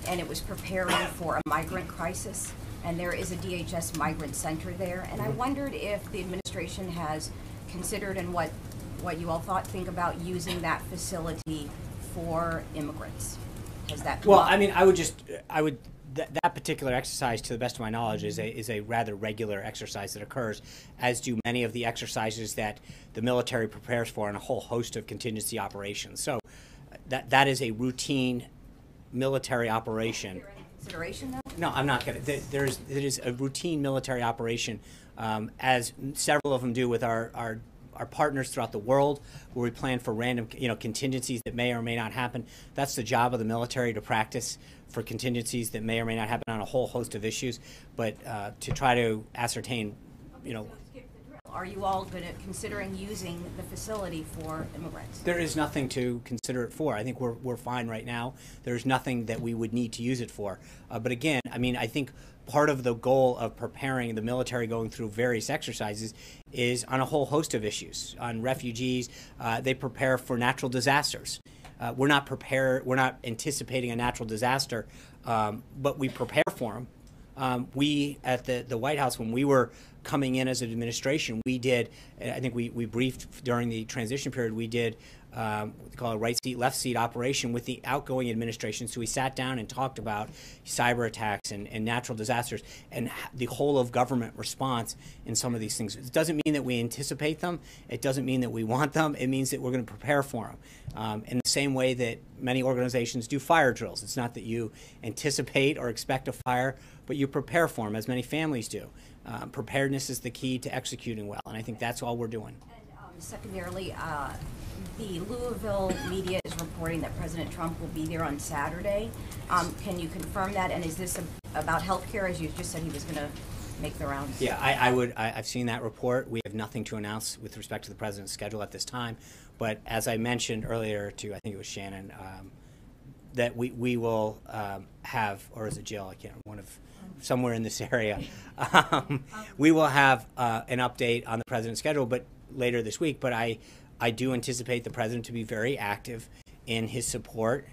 and it was preparing for a migrant crisis. And there is a DHS migrant center there. And I wondered if the administration has considered and what you all think about using that facility for immigrants. Has that come up? That particular exercise, to the best of my knowledge, is a rather regular exercise that occurs, as do many of the exercises that the military prepares for in a whole host of contingency operations. So that is a routine military operation. Consideration though? No, I'm not going to. It is a routine military operation, as several of them do with our partners throughout the world, where we plan for random, contingencies that may or may not happen. That's the job of the military, to practice for contingencies that may or may not happen on a whole host of issues. But to try to ascertain, Are you all considering using the facility for immigrants? There is nothing to consider it for. I think we're fine right now. There's nothing that we would need to use it for. But again, I think part of the goal of preparing the military going through various exercises is on a whole host of issues. On refugees, they prepare for natural disasters. We're not anticipating a natural disaster, but we prepare for them. We at the White House, when we were coming in as an administration, we did, I think we briefed during the transition period, we did what we call a right seat, left seat operation with the outgoing administration. So we sat down and talked about cyber attacks and natural disasters and the whole of government response in some of these things. It doesn't mean that we anticipate them. It doesn't mean that we want them. It means that we're going to prepare for them. In the same way that many organizations do fire drills. It's not that you anticipate or expect a fire, but you prepare for them, as many families do. Preparedness is the key to executing well, and I think that's all we're doing. And secondarily, the Louisville media is reporting that President Trump will be there on Saturday. Can you confirm that? And is this about health care, as you just said he was going to make the rounds? Yeah, I've seen that report. We have nothing to announce with respect to the president's schedule at this time. But as I mentioned earlier to, I think it was Shannon, that we will have, or is it Jill? I can't. One of somewhere in this area. We will have an update on the president's schedule, but later this week. But I do anticipate the president to be very active in his support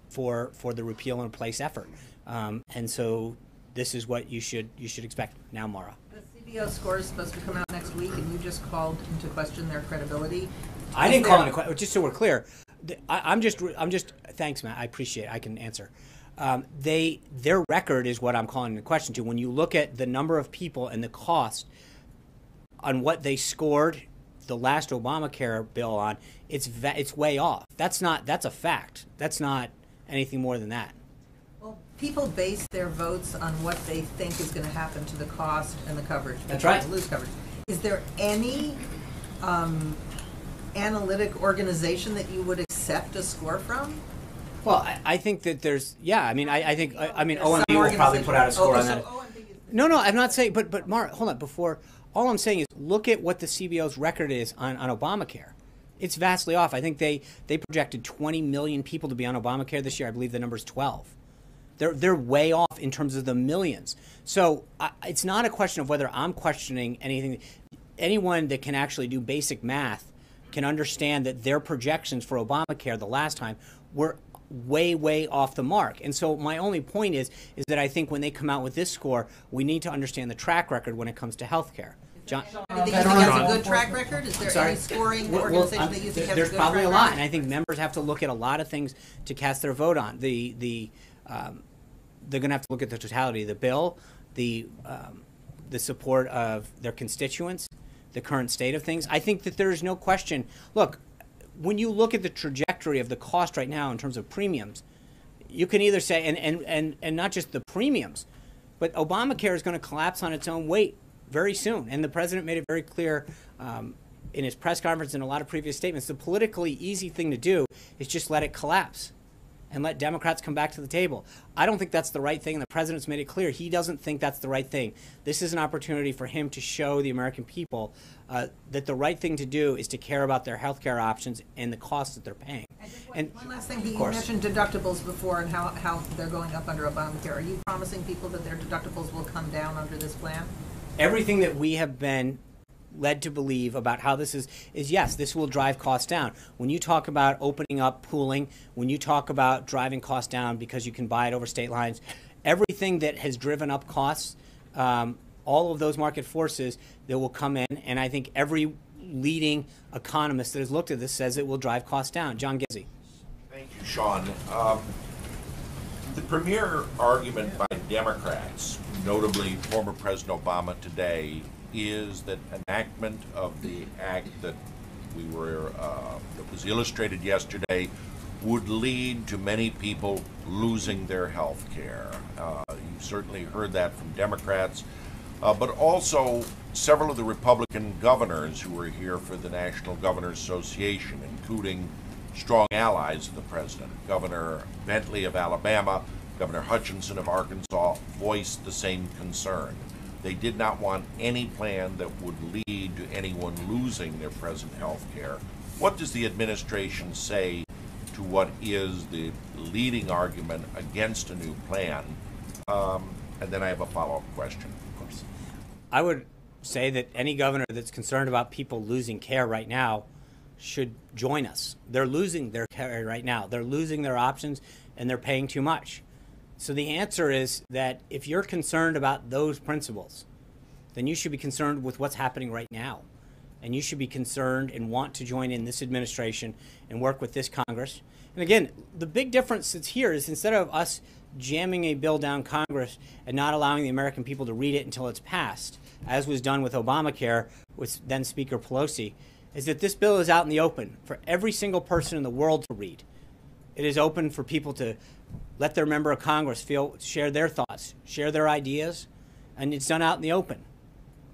for the repeal and replace effort, and so this is what you should expect now, Mara. The CBO score is supposed to come out next week, and you just called into question their credibility. I didn't call into question. Just so we're clear, I'm just. Thanks, Matt. I appreciate it. I can answer. Their record is what I'm calling into question to. When you look at the number of people and the cost on what they scored the last Obamacare bill on, it's way off. That's a fact. That's not anything more than that. Well, people base their votes on what they think is going to happen to the cost and the coverage. That's right. Lose coverage. Is there any analytic organization that you would accept a score from? Well, I think that there's, I mean OMB will probably put out a score on that. No, I'm not saying, but Mark, hold on. All I'm saying is look at what the CBO's record is on Obamacare. It's vastly off. I think they projected 20 million people to be on Obamacare this year. I believe the number's 12. They're way off in terms of the millions. So it's not a question of whether I'm questioning anything. Anyone that can actually do basic math can understand that their projections for Obamacare the last time were way off the mark. And so my only point is that I think when they come out with this score, we need to understand the track record when it comes to health care. John, do you think it has a good track record? Is there any scoring organization that you think has a good track record? There's probably a lot, and I think members have to look at a lot of things to cast their vote on. They're going to have to look at the totality of the bill, the support of their constituents, the current state of things. I think that there is no question. Look, when you look at the trajectory of the cost right now in terms of premiums, you can either say, and not just the premiums, but Obamacare is going to collapse on its own weight very soon. And the president made it very clear in his press conference and a lot of previous statements. The politically easy thing to do is just let it collapse and let Democrats come back to the table. I don't think that's the right thing, and the president's made it clear he doesn't think that's the right thing. This is an opportunity for him to show the American people that the right thing to do is to care about their health care options and the costs that they're paying. And one last thing, you mentioned deductibles before and how they're going up under Obamacare. Are you promising people that their deductibles will come down under this plan? Everything that we have been led to believe about how this is yes, this will drive costs down. When you talk about opening up pooling, when you talk about driving costs down because you can buy it over state lines, everything that has driven up costs, all of those market forces that will come in, and I think every leading economist that has looked at this says it will drive costs down. John Gizzi. Thank you, Sean. The premier argument by Democrats, notably former President Obama today, is that enactment of the act that was illustrated yesterday would lead to many people losing their health care. You've certainly heard that from Democrats, but also several of the Republican governors who were here for the National Governors Association, including strong allies of the president. Governor Bentley of Alabama, Governor Hutchinson of Arkansas voiced the same concern. They did not want any plan that would lead to anyone losing their present health care. What does the administration say to what is the leading argument against a new plan? And then I have a follow-up question. Of course, I would say that any governor that's concerned about people losing care right now should join us. They're losing their care right now. They're losing their options, and they're paying too much. So the answer is that if you're concerned about those principles, then you should be concerned with what's happening right now. And you should be concerned and want to join in this administration and work with this Congress. And again, the big difference that's here is instead of us jamming a bill down Congress and not allowing the American people to read it until it's passed, as was done with Obamacare with then Speaker Pelosi, is that this bill is out in the open for every single person in the world to read. It is open for people to let their member of Congress share their thoughts, share their ideas, and it's done out in the open.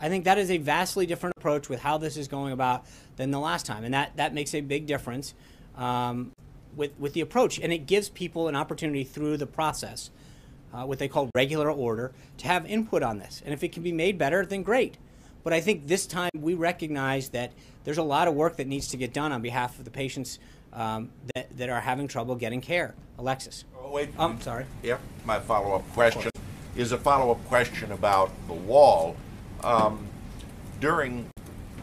I think that is a vastly different approach with how this is going about than the last time, and that makes a big difference with the approach. And it gives people an opportunity through the process, what they call regular order, to have input on this. And if it can be made better, then great. But I think this time we recognize that there's a lot of work that needs to get done on behalf of the patients that are having trouble getting care. Alexis. Oh, wait. Sorry. Yep. My follow-up question is a follow-up question about the wall. During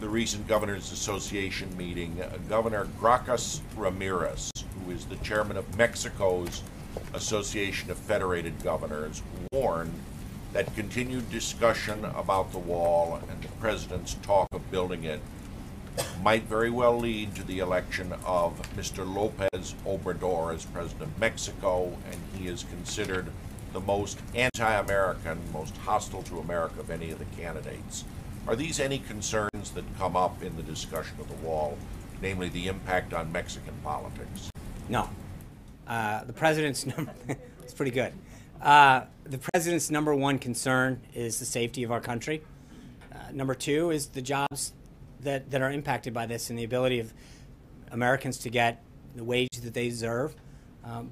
the recent Governors Association meeting, Governor Gracchus Ramirez, who is the chairman of Mexico's Association of Federated Governors, warned that continued discussion about the wall and the president's talk of building it might very well lead to the election of Mr. Lopez Obrador as president of Mexico, and he is considered the most anti-American, most hostile to America of any of the candidates. Are these any concerns that come up in the discussion of the wall, namely the impact on Mexican politics? No. The president's it's pretty good. The president's number one concern is the safety of our country. Number two is the jobs that are impacted by this and the ability of Americans to get the wage that they deserve.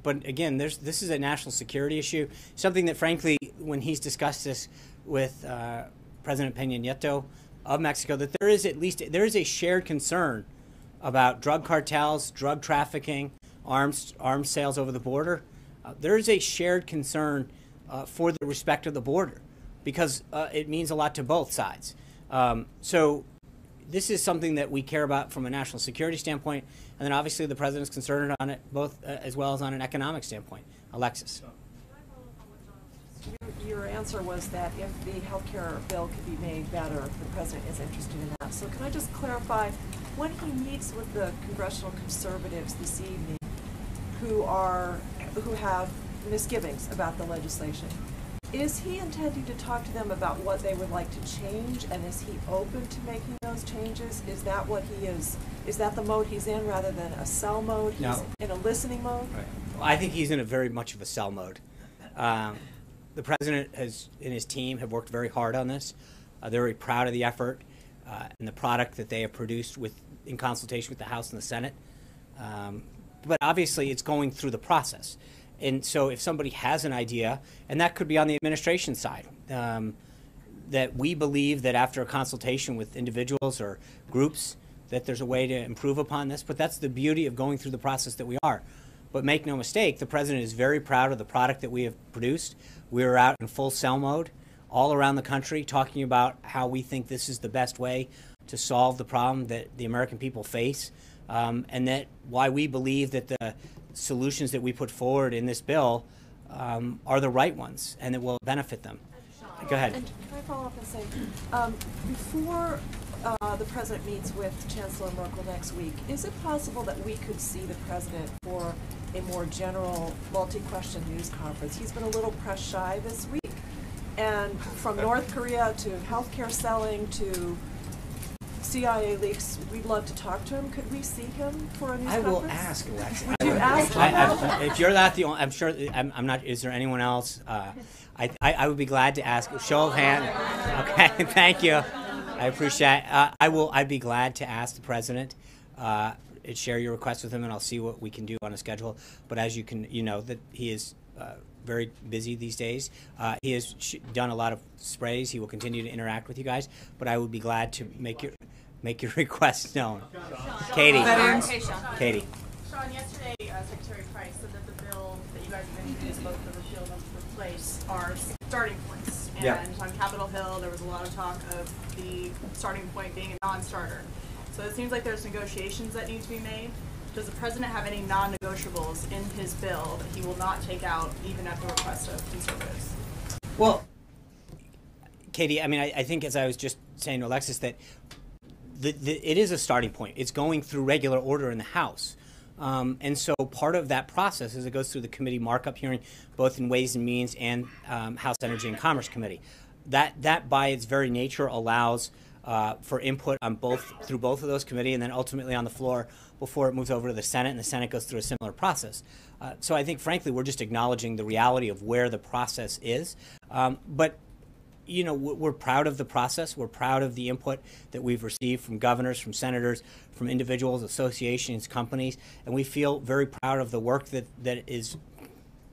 But again, this is a national security issue, something that frankly, when he's discussed this with President Peña Nieto of Mexico, that there is a shared concern about drug cartels, drug trafficking, arms sales over the border. There is a shared concern for the respect of the border because it means a lot to both sides. So this is something that we care about from a national security standpoint, and then obviously the president's concerned on it both as well as on an economic standpoint. Alexis. Your answer was that if the health care bill could be made better, the president is interested in that. So can I just clarify, when he meets with the congressional conservatives this evening who have misgivings about the legislation, is he intending to talk to them about what they would like to change, and is he open to making those changes? Is that what he is? Is that the mode he's in rather than a sell mode? He's No. in a listening mode? Right. Well, I think he's in a very much of a sell mode. The president and his team have worked very hard on this. They're very proud of the effort and the product that they have produced in consultation with the House and the Senate. But obviously, it's going through the process. And so if somebody has an idea, and that could be on the administration side, that we believe that after a consultation with individuals or groups, that there's a way to improve upon this. But that's the beauty of going through the process that we are. But make no mistake, the president is very proud of the product that we have produced. We are out in full sell mode all around the country talking about how we think this is the best way to solve the problem that the American people face, and that why we believe that the solutions that we put forward in this bill are the right ones and that will benefit them. Go ahead. And can I follow up and say, before the president meets with Chancellor Merkel next week, is it possible that we could see the president for a more general multi-question news conference? He's been a little press shy this week, and from North Korea to healthcare selling to CIA leaks, we'd love to talk to him. Could we see him for a news conference? I will ask, Alexis. Would you ask him? If you're not the only, I'm sure, I'm not, is there anyone else? I would be glad to ask. Show of hand. Okay, thank you. I appreciate it. I'd be glad to ask the president, share your request with him, and I'll see what we can do on a schedule. But as you know that he is very busy these days. He has done a lot of sprays. He will continue to interact with you guys. But I would be glad to make your requests known. Katie. Katie. Sean, yesterday Secretary Price said that the bill that you guys have introduced, both the repeal and the replace, are starting points. And Yeah. on Capitol Hill, there was a lot of talk of the starting point being a non-starter. So it seems like there's negotiations that need to be made. Does the president have any non-negotiables in his bill that he will not take out, even at the request of conservatives? Well, Katie, I mean, I think as I was just saying to Alexis, that it is a starting point. It's going through regular order in the House. And so part of that process is it goes through the committee markup hearing, both in Ways and Means and House Energy and Commerce Committee. That by its very nature allows for input on through both of those committees, and then ultimately on the floor before it moves over to the Senate, and the Senate goes through a similar process. So I think, frankly, we're just acknowledging the reality of where the process is. But you know, we're proud of the process. We're proud of the input that we've received from governors, from senators, from individuals, associations, companies, and we feel very proud of the work that is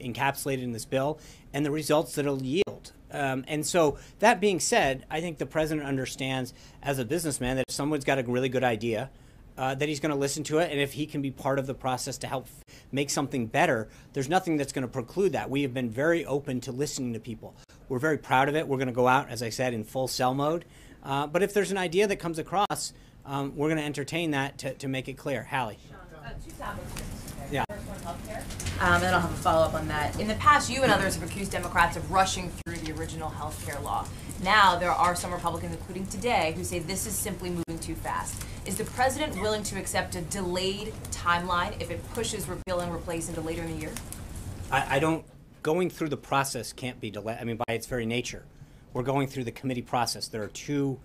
encapsulated in this bill and the results that it'll yield. And so that being said, I think the president understands as a businessman that if someone's got a really good idea that he's going to listen to it, and if he can be part of the process to help make something better, there's nothing that's going to preclude that. We have been very open to listening to people. We're very proud of it. We're going to go out, as I said, in full sell mode. But if there's an idea that comes across, we're going to entertain that to make it clear. Hallie. Two topics. Yeah. First one, healthcare. And then I'll have a follow-up on that. In the past, you and others have accused Democrats of rushing through the original healthcare law. Now, there are some Republicans, including today, who say this is simply moving too fast. Is the president willing to accept a delayed timeline if it pushes repeal and replace into later in the year? I don't. Going through the process can't be delayed. I mean, by its very nature, we're going through the committee process. There are two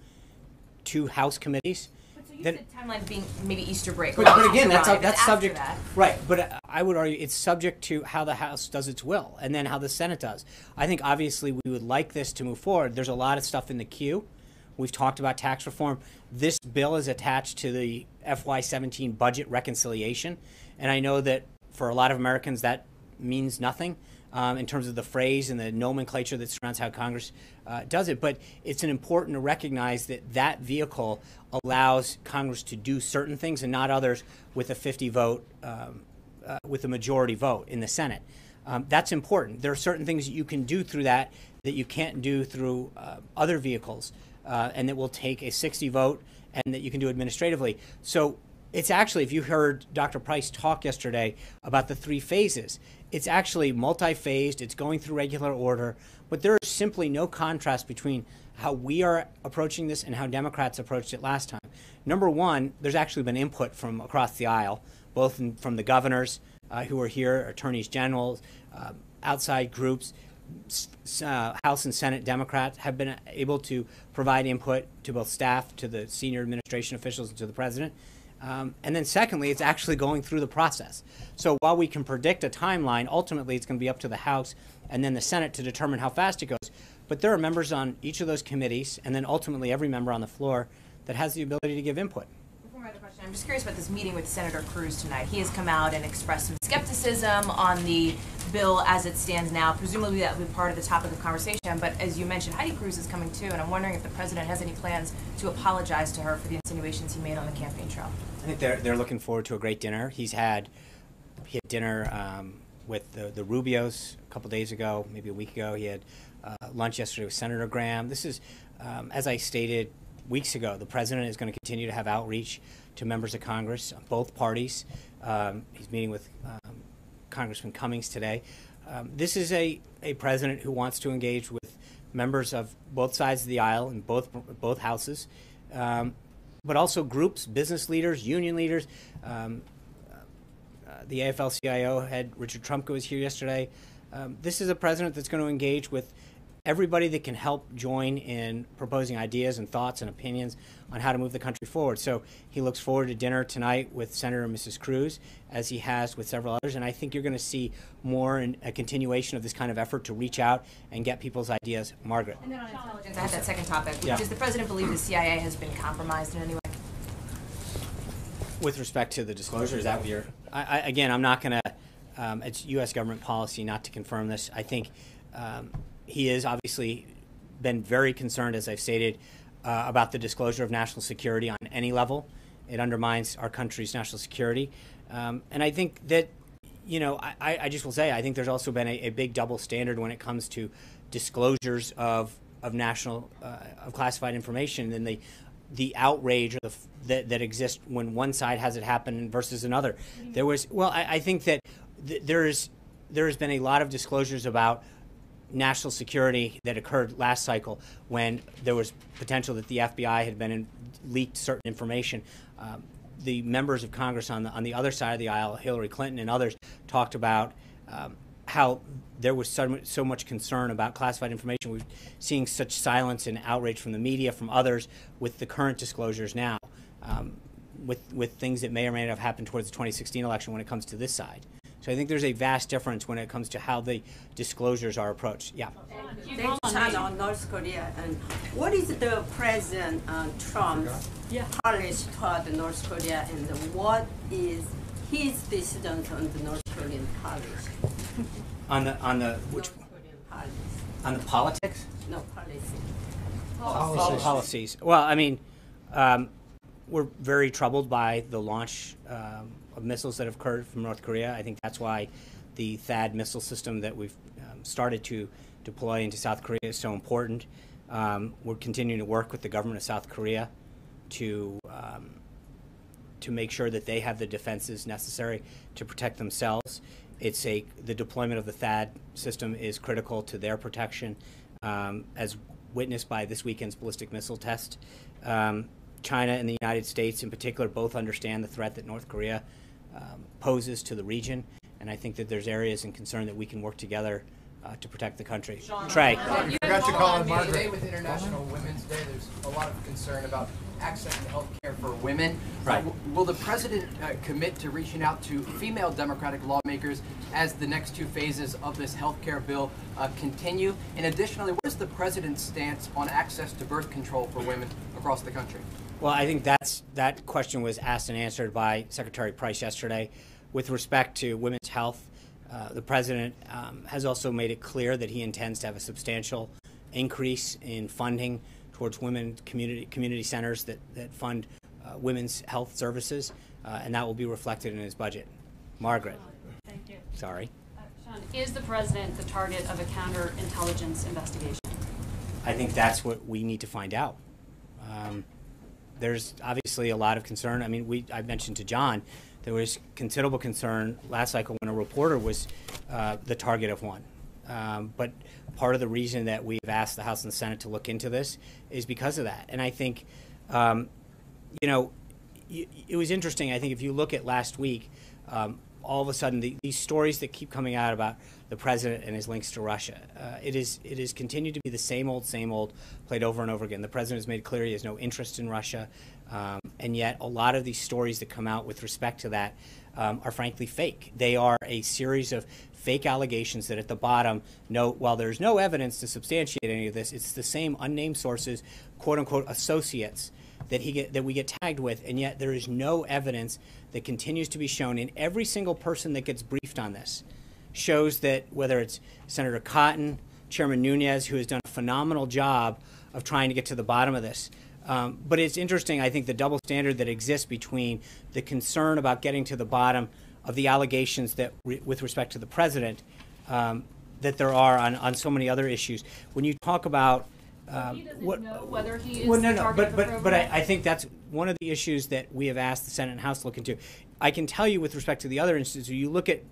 House committees. But so you said timeline being maybe Easter break. But again, that's subject. That. Right, but I would argue it's subject to how the House does its will, and then how the Senate does. I think obviously we would like this to move forward. There's a lot of stuff in the queue. We've talked about tax reform. This bill is attached to the FY17 budget reconciliation, and I know that for a lot of Americans that means nothing in terms of the phrase and the nomenclature that surrounds how Congress does it. But it's important to recognize that that vehicle allows Congress to do certain things and not others with a 50 vote, with a majority vote in the Senate. That's important. There are certain things that you can do through that you can't do through other vehicles, and that will take a 60 vote and that you can do administratively. So it's actually, if you heard Dr. Price talk yesterday about the 3 phases, it's actually multi-phased, it's going through regular order, but there is simply no contrast between how we are approaching this and how Democrats approached it last time. Number one, there's actually been input from across the aisle, both from the governors who are here, attorneys general, outside groups. House and Senate Democrats have been able to provide input to both staff, to the senior administration officials, and to the president. And then secondly, it's actually going through the process. So while we can predict a timeline, ultimately it's going to be up to the House and then the Senate to determine how fast it goes. But there are members on each of those committees, and then ultimately every member on the floor that has the ability to give input. Before my other question, I'm just curious about this meeting with Senator Cruz tonight. He has come out and expressed some skepticism on the bill as it stands now. Presumably that will be part of the topic of conversation, but as you mentioned, Heidi Cruz is coming too, and I'm wondering if the president has any plans to apologize to her for the insinuations he made on the campaign trail. I think they're looking forward to a great dinner. He had dinner with the Rubios a couple days ago, maybe a week ago. He had lunch yesterday with Senator Graham. This is, as I stated weeks ago, the president is going to continue to have outreach to members of Congress, both parties. He's meeting with Congressman Cummings today. This is a president who wants to engage with members of both sides of the aisle in both houses, but also groups, business leaders, union leaders. The AFL-CIO head, Richard Trumka, was here yesterday. This is a president that's going to engage with everybody that can help join in proposing ideas and thoughts and opinions on how to move the country forward. So he looks forward to dinner tonight with Senator and Mrs. Cruz, as he has with several others. And I think you're going to see more in a continuation of this kind of effort to reach out and get people's ideas. Margaret. And then on intelligence, I had that second topic. Yeah. Does the president believe the CIA has been compromised in any way? With respect to the disclosure, is that what you're... Again, I'm not going to... it's U.S. government policy not to confirm this. I think he has obviously been very concerned, as I've stated, about the disclosure of national security on any level. It undermines our country's national security. And I think that, I just will say, I think there's also been a big double standard when it comes to disclosures of national, of classified information, and the outrage or that exists when one side has it happen versus another. There was, I think that there has been a lot of disclosures about national security that occurred last cycle when there was potential that the FBI had leaked certain information. The members of Congress on the other side of the aisle, Hillary Clinton and others, talked about how there was so much concern about classified information. We're seeing such silence and outrage from the media, from others, with the current disclosures now, with things that may or may not have happened towards the 2016 election when it comes to this side. So I think there's a vast difference when it comes to how the disclosures are approached. Yeah. China on North Korea, and what is the President Trump's policy toward North Korea, and what is his decision on the North Korean policy? On the which? On the politics? No, policy. Policies. Well, I mean, we're very troubled by the launch of missiles that have occurred from North Korea. I think that's why the THAAD missile system that we've started to deploy into South Korea is so important. We're continuing to work with the government of South Korea to make sure that they have the defenses necessary to protect themselves. The deployment of the THAAD system is critical to their protection, as witnessed by this weekend's ballistic missile test. China and the United States in particular both understand the threat that North Korea poses to the region, and I think that there's areas in concern that we can work together to protect the country. Trey. You forgot to call Margaret. Today with International Women's Day, there's a lot of concern about access to health care for women. Right. Will the president commit to reaching out to female Democratic lawmakers as the next two phases of this health care bill continue? And additionally, what is the president's stance on access to birth control for women across the country? Well, I think that question was asked and answered by Secretary Price yesterday. With respect to women's health, the president has also made it clear that he intends to have a substantial increase in funding towards women community centers that fund women's health services, and that will be reflected in his budget. Margaret. Thank you. Sorry. Sean, is the president the target of a counterintelligence investigation? I think that's what we need to find out. There's obviously a lot of concern. I mean, I mentioned to John, there was considerable concern last cycle when a reporter was the target of one. But part of the reason that we've asked the House and the Senate to look into this is because of that. And I think, it was interesting. I think if you look at last week, all of a sudden these stories that keep coming out about the president and his links to Russia, it is continued to be the same old, played over and over again. The president has made clear he has no interest in Russia, and yet a lot of these stories that come out with respect to that are frankly fake. They are a series of fake allegations that at the bottom, while there's no evidence to substantiate any of this, it's the same unnamed sources, quote-unquote associates, that we get tagged with, and yet there is no evidence that continues to be shown. And every single person that gets briefed on this shows that, whether it's Senator Cotton, Chairman Nunes, who has done a phenomenal job of trying to get to the bottom of this. But it's interesting, I think, the double standard that exists between the concern about getting to the bottom of the allegations that, with respect to the president, that there are on so many other issues. When you talk about he doesn't know whether he is the target of the program? But I think that's one of the issues that we have asked the Senate and House to look into. I can tell you with respect to the other instances, you look at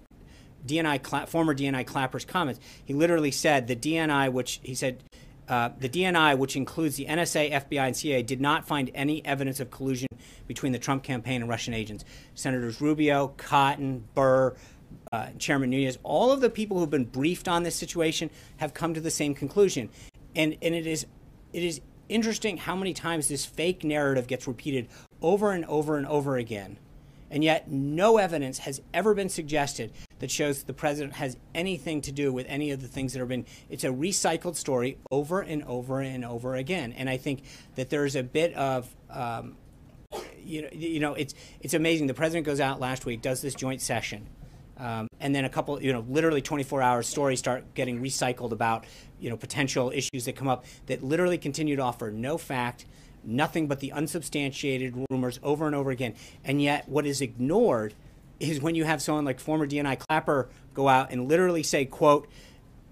former DNI Clapper's comments. He literally said the DNI, which includes the NSA, FBI, and CIA, did not find any evidence of collusion between the Trump campaign and Russian agents. Senators Rubio, Cotton, Burr, Chairman Nunes, all of the people who have been briefed on this situation have come to the same conclusion. And it is interesting how many times this fake narrative gets repeated over and over and over again, and yet no evidence has ever been suggested that shows that the president has anything to do with any of the things that have been. It's a recycled story over and over and over again, and I think that there's a bit of it's amazing. The president goes out last week, does this joint session. And then a couple, literally 24-hour stories start getting recycled about, potential issues that come up that literally continue to offer no fact, nothing but the unsubstantiated rumors over and over again. And yet what is ignored is when you have someone like former DNI Clapper go out and literally say, quote,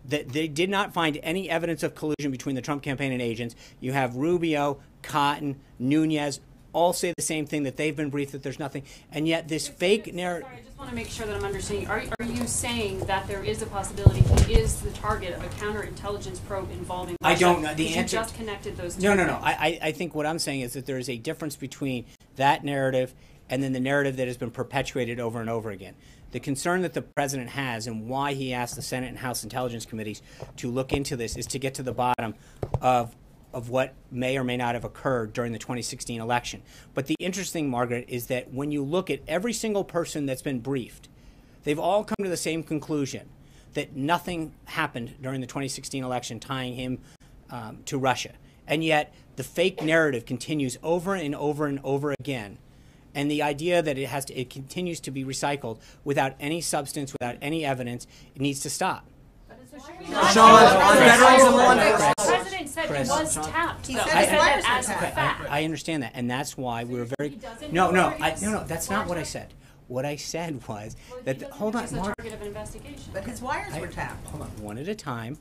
that they did not find any evidence of collusion between the Trump campaign and agents. You have Rubio, Cotton, Nunes, all say the same thing, that they've been briefed, that there's nothing, and yet this fake narrative. Sorry, I just want to make sure that I'm understanding. Are you saying that there is a possibility he is the target of a counterintelligence probe involving Russia? I don't know the answer. You just connected those two. No. I think what I'm saying is that there is a difference between that narrative and then the narrative that has been perpetuated over and over again. The concern that the president has and why he asked the Senate and House Intelligence Committees to look into this is to get to the bottom of what may or may not have occurred during the 2016 election. But the interesting, Margaret, is that when you look at every single person that's been briefed, they've all come to the same conclusion, that nothing happened during the 2016 election tying him to Russia. And yet the fake narrative continues over and over and over again. And the idea that it continues to be recycled without any substance, without any evidence, it needs to stop. The president said said Chris. it was tapped. He though. said I his said wires that were as a tapped. fact. I understand that, and that's why we were very. doesn't No, know no, where his that's not what I wires said. What I said was Well, that. he doesn't Hold know on, he's the Mark. target of an investigation. But his wires were tapped. Hold on, one at a time.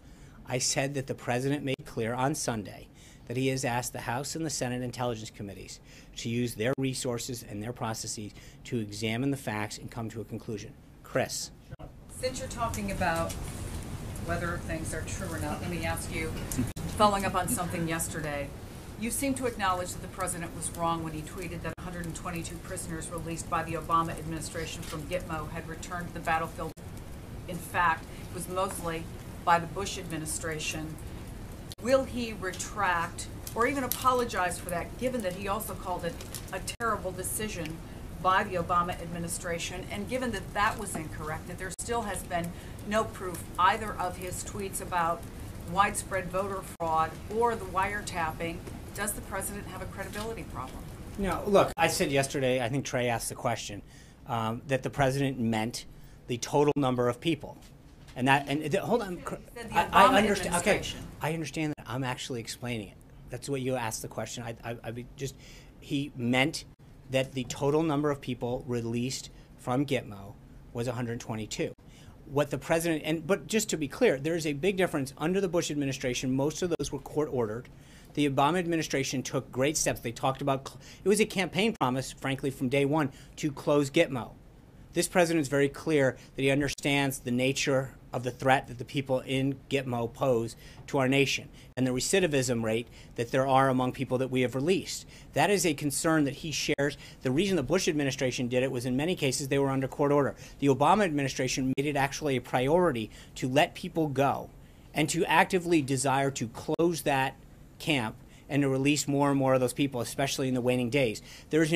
I said that the president made clear on Sunday that he has asked the House and the Senate Intelligence Committees to use their resources and their processes to examine the facts and come to a conclusion. Chris. Since you're talking about whether things are true or not, let me ask you, following up on something yesterday, you seem to acknowledge that the president was wrong when he tweeted that 122 prisoners released by the Obama administration from Gitmo had returned to the battlefield. In fact, it was mostly by the Bush administration. Will he retract or even apologize for that, given that he also called it a terrible decision by the Obama administration, and given that that was incorrect, that there still has been no proof either of his tweets about widespread voter fraud or the wiretapping, does the president have a credibility problem? No, look, I said yesterday, I think Trey asked the question, that the president meant the total number of people. And that, hold on, I understand. Okay, I understand that. I'm actually explaining it. That's what you asked the question. He meant that the total number of people released from Gitmo was 122. What the president, but just to be clear, there's a big difference. Under the Bush administration, most of those were court ordered. The Obama administration took great steps. They talked about, it was a campaign promise, frankly, from day one, to close Gitmo. This president is very clear that he understands the nature of the threat that the people in Gitmo pose to our nation and the recidivism rate that there are among people that we have released. That is a concern that he shares. The reason the Bush administration did it was in many cases they were under court order. The Obama administration made it actually a priority to let people go and to actively desire to close that camp and to release more and more of those people, especially in the waning days. There's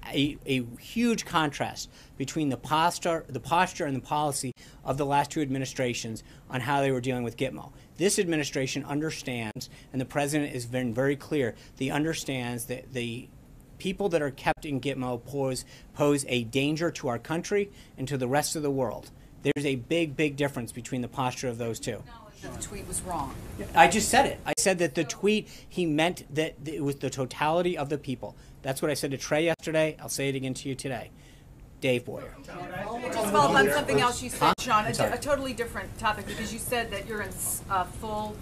a huge contrast between the posture and the policy of the last two administrations on how they were dealing with Gitmo. This administration understands, and the president has been very clear, he understands that the people that are kept in Gitmo pose a danger to our country and to the rest of the world. There's a big, big difference between the posture of those two. The tweet was wrong. I just said it. I said that the tweet, he meant that it was the totality of the people. That's what I said to Trey yesterday. I'll say it again to you today. Dave Boyer. Just follow up on something else you said, Sean, I'm sorry. a totally different topic, because you said that you're in full,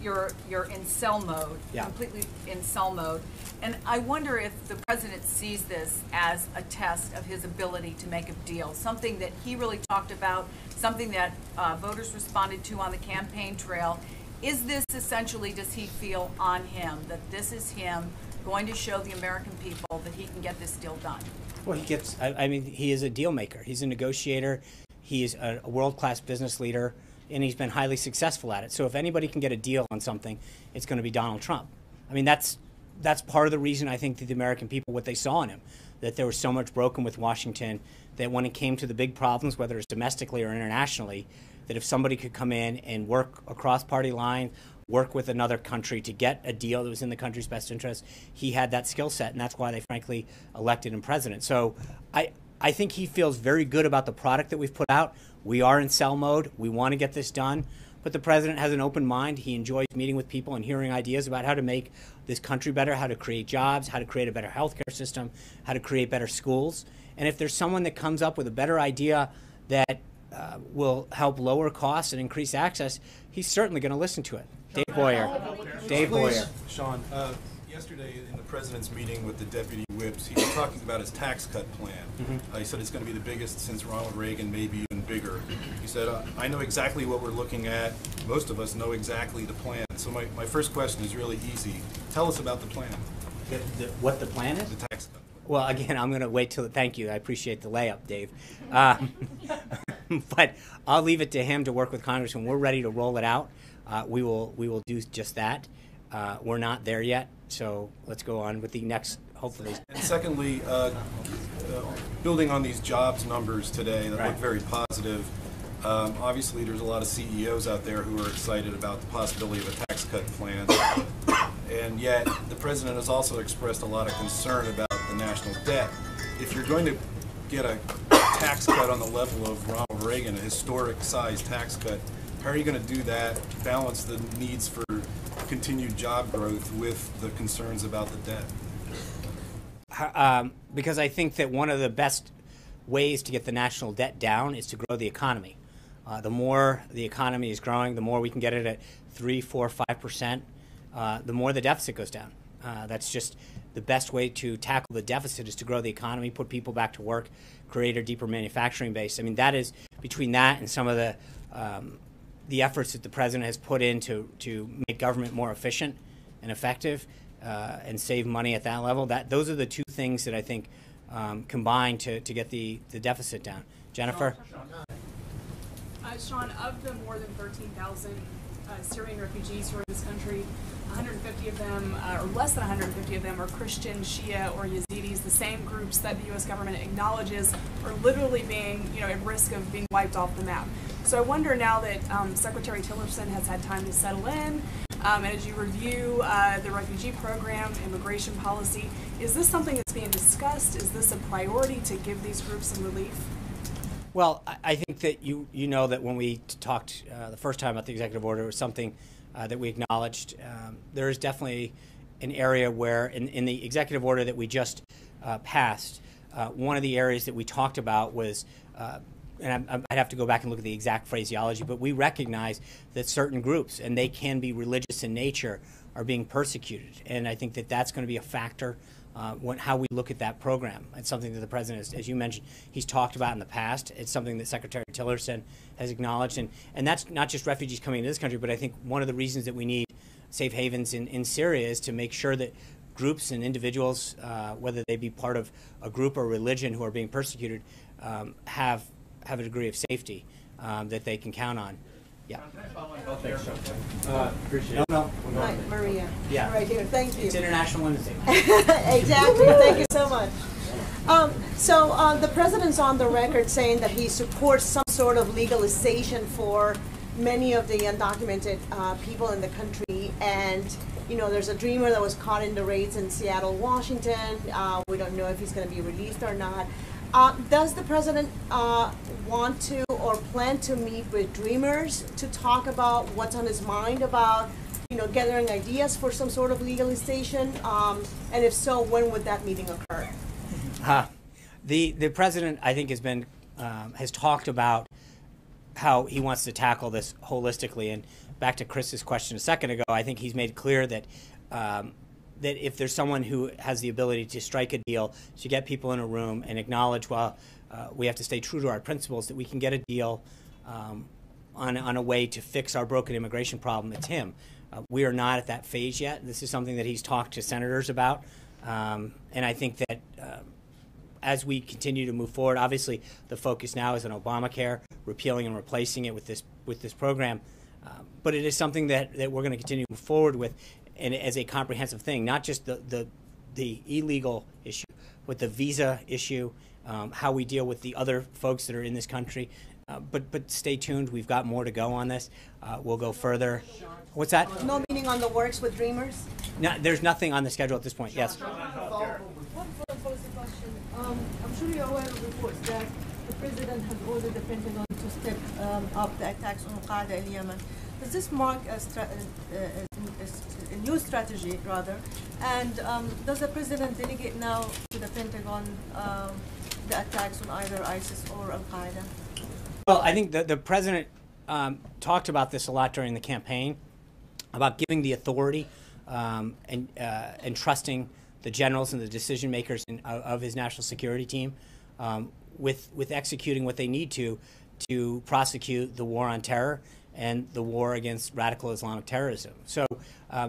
you're in cell mode, Yeah. completely in cell mode. And I wonder if the president sees this as a test of his ability to make a deal, something that he really talked about, something that voters responded to on the campaign trail. Is this essentially, does he feel on him that this is him going to show the American people that he can get this deal done? Well, he is a deal maker. He's a negotiator. He's a world-class business leader, and he's been highly successful at it. So if anybody can get a deal on something, it's going to be Donald Trump. I mean, that's part of the reason I think that the American people, what they saw in him, that there was so much broken with Washington, that when it came to the big problems, whether it's domestically or internationally, that if somebody could come in and work across party lines, work with another country to get a deal that was in the country's best interest, he had that skill set, and that's why they frankly elected him president. So I think he feels very good about the product that we've put out. We are in cell mode. We want to get this done. But the president has an open mind. He enjoys meeting with people and hearing ideas about how to make this country better, how to create jobs, how to create a better healthcare system, how to create better schools. And if there's someone that comes up with a better idea that will help lower costs and increase access, he's certainly going to listen to it. Dave Boyer. Dave Boyer. Sean, yesterday in the president's meeting with the deputy whips, he was talking about his tax cut plan. He said it's going to be the biggest since Ronald Reagan, maybe even bigger. He said, I know exactly what we're looking at. Most of us know exactly the plan. So my first question is really easy. Tell us about the plan. What the plan is? The tax cut. Well, again, I'm going to wait till. Thank you. I appreciate the layup, Dave. But I'll leave it to him to work with Congress. When we're ready to roll it out, we will do just that. We're not there yet, so let's go on with the next. Hopefully. And secondly, building on these jobs numbers today that look very positive. Obviously, there's a lot of CEOs out there who are excited about the possibility of a tax cut plan. And yet, the president has also expressed a lot of concern about the national debt. If you're going to get a tax cut on the level of Ronald Reagan, a historic size tax cut, how are you going to do that, balance the needs for continued job growth with the concerns about the debt? Because I think that one of the best ways to get the national debt down is to grow the economy. The more the economy is growing, the more we can get it at 3, 4, 5%, the more the deficit goes down. That's just the best way to tackle the deficit, is to grow the economy, put people back to work, create a deeper manufacturing base. I mean, that is, between that and some of the efforts that the president has put in to make government more efficient and effective, and save money at that level, those are the two things that I think combine to get the deficit down. Jennifer? Sean, of the more than 13,000 Syrian refugees who are in this country, 150 of them, or less than 150 of them, are Christian, Shia, or Yazidis, the same groups that the U.S. government acknowledges are literally being, at risk of being wiped off the map. So I wonder, now that Secretary Tillerson has had time to settle in, and as you review the refugee program, immigration policy, is this something that's being discussed? Is this a priority to give these groups some relief? Well, I think that you know that when we talked the first time about the executive order, it was something that we acknowledged. There is definitely an area where, in the executive order that we just passed, one of the areas that we talked about was, and I'd have to go back and look at the exact phraseology, but we recognize that certain groups, and they can be religious in nature, are being persecuted. And I think that that's going to be a factor how we look at that program. It's something that the president, as you mentioned, he's talked about in the past. It's something that Secretary Tillerson has acknowledged. And that's not just refugees coming into this country, but I think one of the reasons that we need safe havens in Syria is to make sure that groups and individuals, whether they be part of a group or religion who are being persecuted, have a degree of safety that they can count on. Yeah. Appreciate it. No. Hi, Maria. Yeah. Right here. Thank you. It's International Women's Day. Exactly. Thank you so much. So the president's on the record saying that he supports some sort of legalization for many of the undocumented people in the country. And, there's a dreamer that was caught in the raids in Seattle, Washington. We don't know if he's going to be released or not. Does the president want to or plan to meet with dreamers to talk about what's on his mind about, gathering ideas for some sort of legalization? And if so, when would that meeting occur? The president, I think, has talked about how he wants to tackle this holistically. And back to Chris's question a second ago, I think he's made clear that that if there's someone who has the ability to strike a deal, to get people in a room and acknowledge, we have to stay true to our principles, that we can get a deal on a way to fix our broken immigration problem, it's him. We are not at that phase yet. This is something that he's talked to senators about. And I think that as we continue to move forward, obviously the focus now is on Obamacare, repealing and replacing it with this program. But it is something that we're going to continue to move forward with, and as a comprehensive thing, not just the illegal issue, but the visa issue, how we deal with the other folks that are in this country. But stay tuned. We've got more to go on this. We'll go further. What's that? No meeting on the works with dreamers? No, there's nothing on the schedule at this point. Yes. One policy question. I'm sure you're aware of reports that the president has ordered the Pentagon to step up the attacks on Al-Qaeda in Yemen. Does this mark a new strategy, rather? And does the president delegate now to the Pentagon the attacks on either ISIS or Al-Qaeda? Well, I think the president talked about this a lot during the campaign, about giving the authority and trusting the generals and the decision makers of his national security team with executing what they need to prosecute the war on terror and the war against radical Islamic terrorism. So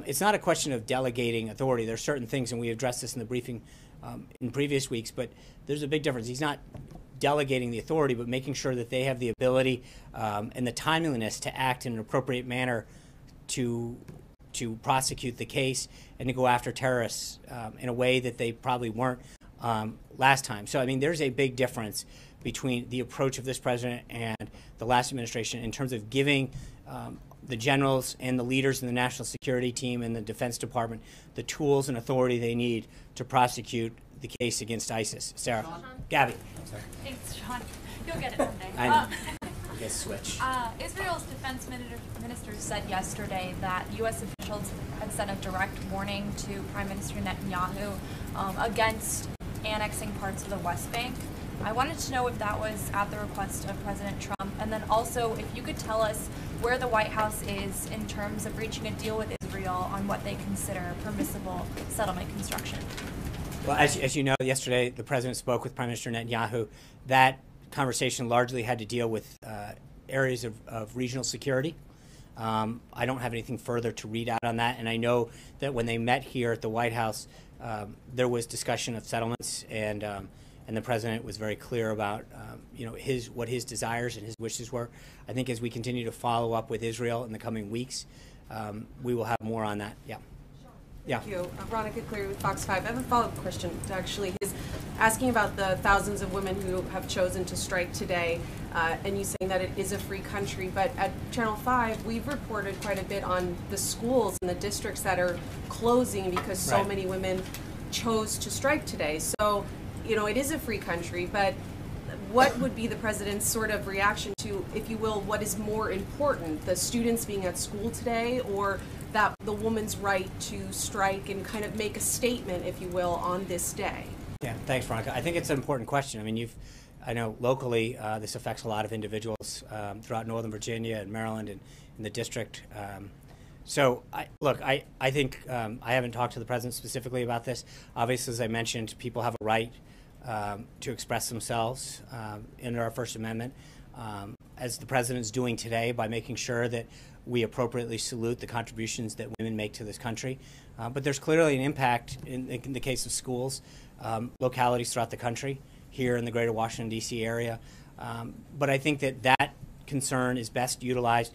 it's not a question of delegating authority. There are certain things, and we addressed this in the briefing in previous weeks, but there's a big difference. He's not delegating the authority, but making sure that they have the ability and the timeliness to act in an appropriate manner to prosecute the case and to go after terrorists in a way that they probably weren't last time. So, I mean, there's a big difference between the approach of this president and the last administration in terms of giving the generals and the leaders in the national security team and the Defense Department the tools and authority they need to prosecute the case against ISIS. Sarah. Sean? Gabby. Thanks, Sean. You'll get it someday. I know. Yes, switch. Israel's defense minister said yesterday that U.S. officials had sent a direct warning to Prime Minister Netanyahu against annexing parts of the West Bank. I wanted to know if that was at the request of President Trump, and then also if you could tell us where the White House is in terms of reaching a deal with Israel on what they consider permissible settlement construction. Well, as you know, yesterday the president spoke with Prime Minister Netanyahu. That conversation largely had to deal with areas of regional security. I don't have anything further to read out on that, and I know that when they met here at the White House, there was discussion of settlements, and the president was very clear about what his desires and his wishes were. I think as we continue to follow up with Israel in the coming weeks, we will have more on that. Yeah. Yeah. Thank you. Veronica Cleary with Fox 5. I have a follow-up question, actually. He's asking about the thousands of women who have chosen to strike today, and you saying that it is a free country. But at Channel 5, we've reported quite a bit on the schools and the districts that are closing because so many women chose to strike today. So, it is a free country, but what would be the president's sort of reaction to, if you will, what is more important, the students being at school today, or that the woman's right to strike and kind of make a statement, if you will, on this day? Yeah, thanks, Veronica. I think it's an important question. I mean, I know locally this affects a lot of individuals throughout Northern Virginia and Maryland and in the district. So, I think I haven't talked to the president specifically about this. Obviously, as I mentioned, people have a right to express themselves under our First Amendment, as the president is doing today by making sure that we appropriately salute the contributions that women make to this country. But there's clearly an impact in the case of schools, localities throughout the country, here in the greater Washington, D.C. area. But I think that concern is best utilized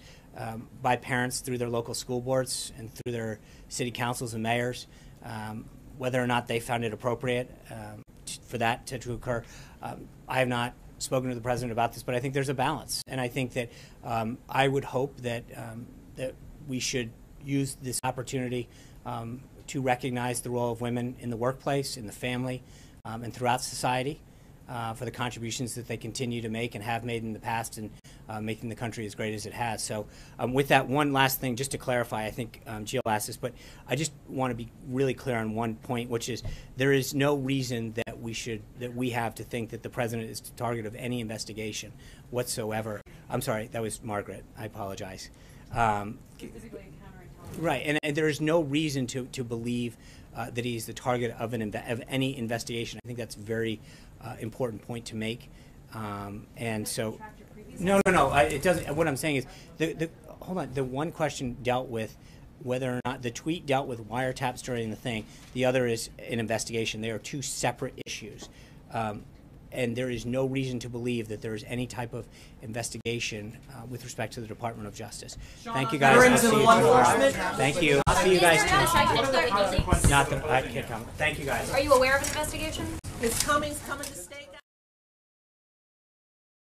by parents through their local school boards and through their city councils and mayors, whether or not they found it appropriate for that to occur. I have not spoken to the president about this, but I think there's a balance, and I think that I would hope that that we should use this opportunity to recognize the role of women in the workplace, in the family, and throughout society for the contributions that they continue to make and have made in the past, and making the country as great as it has. So with that, one last thing, just to clarify, I think Jill asked this, but I just want to be really clear on one point, which is there is no reason that we have to think that the president is the target of any investigation whatsoever. I'm sorry, that was Margaret. I apologize. Right, and there is no reason to believe that he's the target of any investigation. I think that's a very important point to make. And so, no, it doesn't. What I'm saying is, hold on. The one question dealt with whether or not the tweet dealt with wiretaps during the thing. The other is an investigation. They are two separate issues. And there is no reason to believe that there is any type of investigation with respect to the Department of Justice. Thank you, guys. I'll see you tomorrow. Thank you. I'll see you guys tomorrow. Not that I can't comment. Thank you, guys. Are you aware of an investigation? Is Cummings coming to